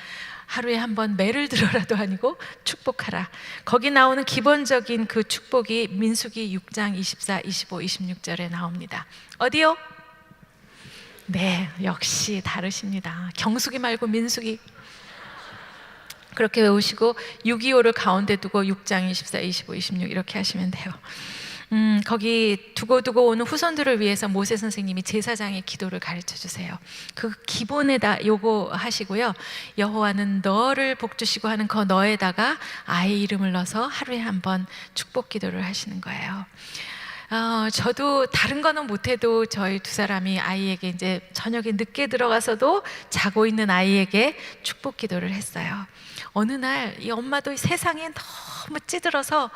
하루에 한 번 매를 들어라도 아니고 축복하라. 거기 나오는 기본적인 그 축복이 민수기 6장 24, 25, 26절에 나옵니다. 어디요? 네, 역시 다르십니다. 경수기 말고 민수기. 그렇게 외우시고 625를 가운데 두고 6장 24, 25, 26 이렇게 하시면 돼요. 거기 두고 오는 후손들을 위해서 모세 선생님이 제사장의 기도를 가르쳐 주세요. 그 기본에다 요거 하시고요. 여호와는 너를 복주시고 하는 그 너에다가 아이 이름을 넣어서 하루에 한 번 축복 기도를 하시는 거예요. 저도 다른 거는 못해도 저희 두 사람이 아이에게 이제 저녁에 늦게 들어가서도 자고 있는 아이에게 축복 기도를 했어요. 어느 날 이 엄마도 세상에 너무 찌들어서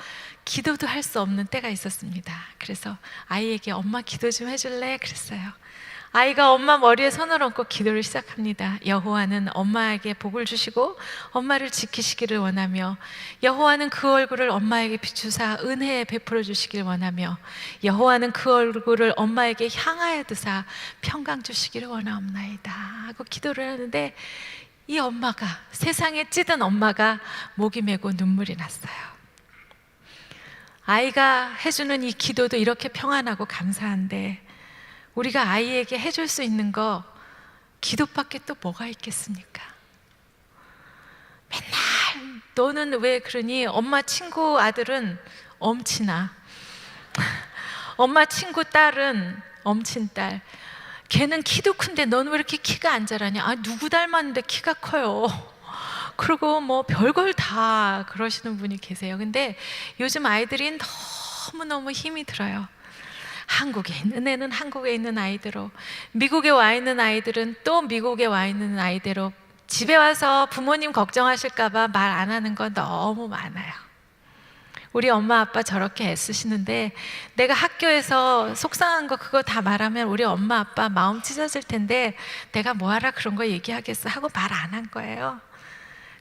기도도 할 수 없는 때가 있었습니다. 그래서 아이에게 엄마 기도 좀 해줄래? 그랬어요. 아이가 엄마 머리에 손을 얹고 기도를 시작합니다. 여호와는 엄마에게 복을 주시고 엄마를 지키시기를 원하며, 여호와는 그 얼굴을 엄마에게 비추사 은혜 베풀어 주시길 원하며, 여호와는 그 얼굴을 엄마에게 향하여 두사 평강 주시기를 원하옵나이다 하고 기도를 하는데, 이 엄마가, 세상에 찌든 엄마가 목이 메고 눈물이 났어요. 아이가 해주는 이 기도도 이렇게 평안하고 감사한데 우리가 아이에게 해줄 수 있는 거 기도밖에 또 뭐가 있겠습니까? 맨날 너는 왜 그러니? 엄마 친구 아들은 엄친아, 엄마 친구 딸은 엄친딸, 걔는 키도 큰데 너는 왜 이렇게 키가 안 자라냐? 아, 누구 닮았는데 키가 커요. 그리고 뭐 별걸 다 그러시는 분이 계세요. 근데 요즘 아이들이 너무너무 힘이 들어요. 한국에 있는 애는 한국에 있는 아이대로, 미국에 와 있는 아이들은 또 미국에 와 있는 아이대로, 집에 와서 부모님 걱정하실까 봐 말 안 하는 거 너무 많아요. 우리 엄마 아빠 저렇게 애쓰시는데 내가 학교에서 속상한 거 그거 다 말하면 우리 엄마 아빠 마음 찢어질 텐데 내가 뭐하라 그런 거 얘기하겠어 하고 말 안 한 거예요.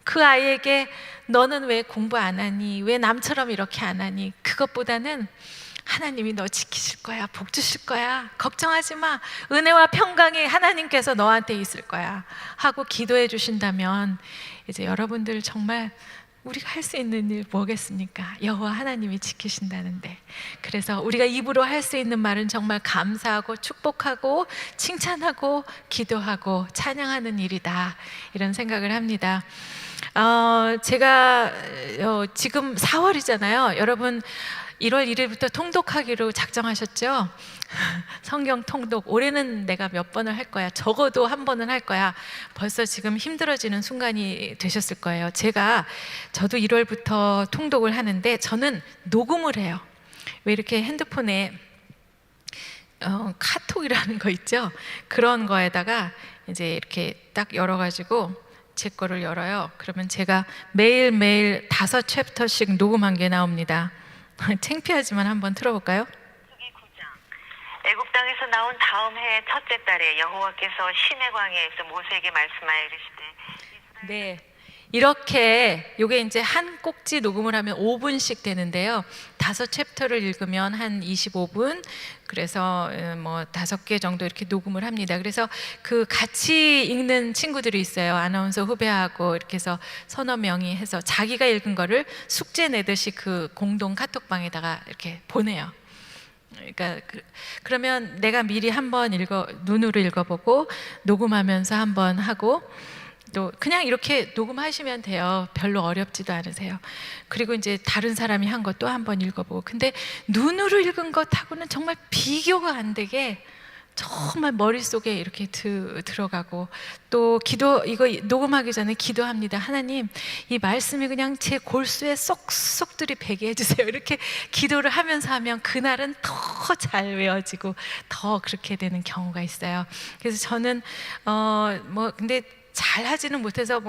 그 아이에게 너는 왜 공부 안 하니? 왜 남처럼 이렇게 안 하니? 그것보다는 하나님이 너 지키실 거야, 복 주실 거야, 걱정하지 마, 은혜와 평강이 하나님께서 너한테 있을 거야 하고 기도해 주신다면, 이제 여러분들 정말 우리가 할 수 있는 일 뭐겠습니까? 여호와 하나님이 지키신다는데. 그래서 우리가 입으로 할 수 있는 말은 정말 감사하고 축복하고 칭찬하고 기도하고 찬양하는 일이다, 이런 생각을 합니다. 제가 지금 4월이잖아요. 여러분 1월 1일부터 통독하기로 작정하셨죠? 성경 통독. 올해는 내가 몇 번을 할 거야, 적어도 한 번은 할 거야. 벌써 지금 힘들어지는 순간이 되셨을 거예요. 저도 1월부터 통독을 하는데 저는 녹음을 해요. 왜 이렇게 핸드폰에 카톡이라는 거 있죠? 그런 거에다가 이제 이렇게 딱 열어가지고 제 거를 열어요. 그러면 제가 매일매일 5챕터씩 녹음한 게 나옵니다. 창피하지만 한번 틀어볼까요? 애굽 땅에서 나온 다음 해 첫째 달에 여호와께서 시내 광야에서 모세에게 말씀하여 이르시되. 네, 이렇게 요게 이제 한 꼭지 녹음을 하면 5분씩 되는데요. 5챕터를 읽으면 한 25분, 그래서 뭐 5개 정도 이렇게 녹음을 합니다. 그래서 그 같이 읽는 친구들이 있어요. 아나운서 후배하고 이렇게 해서 서너 명이 해서 자기가 읽은 거를 숙제 내듯이 그 공동 카톡방에다가 이렇게 보내요. 그러니까 그러면 내가 미리 한번 눈으로 읽어보고 녹음하면서 한번 하고, 또 그냥 이렇게 녹음하시면 돼요. 별로 어렵지도 않으세요. 그리고 이제 다른 사람이 한 것 또 한번 읽어보고. 근데 눈으로 읽은 것하고는 정말 비교가 안 되게 정말 머릿속에 이렇게 들어가고, 또 이거 녹음하기 전에 기도합니다. 하나님, 이 말씀이 그냥 제 골수에 쏙쏙 들이배게 해주세요. 이렇게 기도를 하면서 하면 그날은 더 잘 외워지고 더 그렇게 되는 경우가 있어요. 그래서 저는 근데 잘 하지는 못해서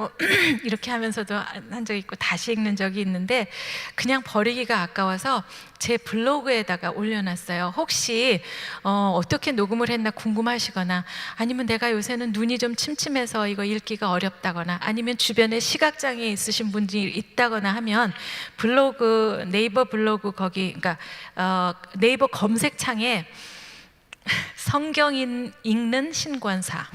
이렇게 하면서도 한 적이 있고 다시 읽는 적이 있는데, 그냥 버리기가 아까워서 제 블로그에다가 올려놨어요. 혹시 어떻게 녹음을 했나 궁금하시거나, 아니면 내가 요새는 눈이 좀 침침해서 이거 읽기가 어렵다거나, 아니면 주변에 시각장애 있으신 분들이 있다거나 하면 네이버 블로그 거기, 그러니까 네이버 검색창에 성경 읽는 신권사,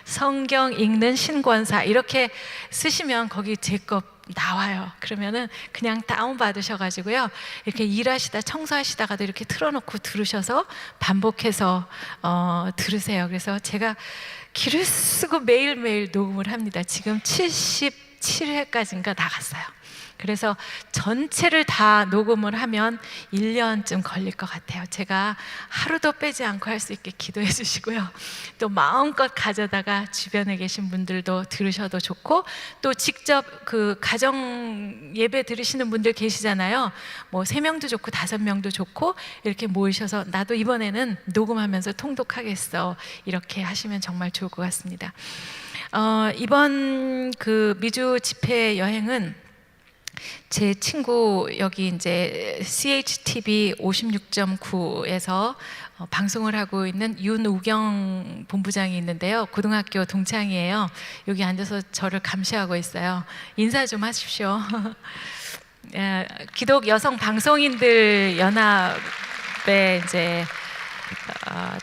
성경 읽는 신권사 이렇게 쓰시면 거기 제 거 나와요. 그러면은 그냥 다운 받으셔가지고요, 이렇게 일하시다 청소하시다가도 이렇게 틀어놓고 들으셔서 반복해서 들으세요. 그래서 제가 기를 쓰고 매일매일 녹음을 합니다. 지금 77회까지인가 나갔어요. 그래서 전체를 다 녹음을 하면 1년쯤 걸릴 것 같아요. 제가 하루도 빼지 않고 할 수 있게 기도해 주시고요. 또 마음껏 가져다가 주변에 계신 분들도 들으셔도 좋고, 또 직접 그 가정 예배 들으시는 분들 계시잖아요. 3명도 좋고 5명도 좋고 이렇게 모이셔서 나도 이번에는 녹음하면서 통독하겠어, 이렇게 하시면 정말 좋을 것 같습니다. 이번 그 미주 집회 여행은 제 친구 여기 이제 CHTV 56.9에서 방송을 하고 있는 윤우경 본부장이 있는데요. 고등학교 동창이에요. 여기 앉아서 저를 감시하고 있어요. 인사 좀 하십시오. 기독 여성 방송인들 연합의 이제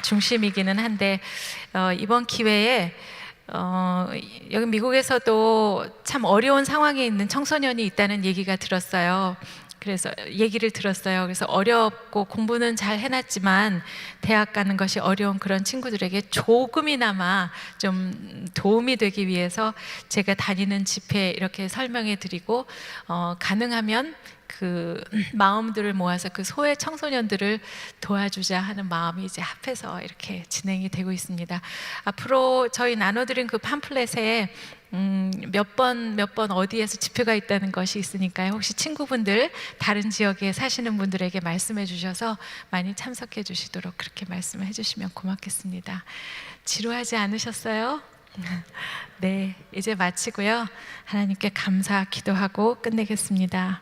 중심이기는 한데, 이번 기회에 여기 미국에서도 참 어려운 상황에 있는 청소년이 있다는 얘기가 들었어요. 그래서 얘기를 들었어요. 그래서 어렵고 공부는 잘 해놨지만 대학 가는 것이 어려운 그런 친구들에게 조금이나마 좀 도움이 되기 위해서 제가 다니는 집회 이렇게 설명해 드리고, 가능하면 그 마음들을 모아서 그 소외 청소년들을 도와주자 하는 마음이 이제 합해서 이렇게 진행이 되고 있습니다. 앞으로 저희 나눠드린 그 팜플렛에 몇 번 어디에서 집회가 있다는 것이 있으니까요. 혹시 친구분들 다른 지역에 사시는 분들에게 말씀해 주셔서 많이 참석해 주시도록 그렇게 말씀해 주시면 고맙겠습니다. 지루하지 않으셨어요? 네, 이제 마치고요. 하나님께 감사 기도하고 끝내겠습니다.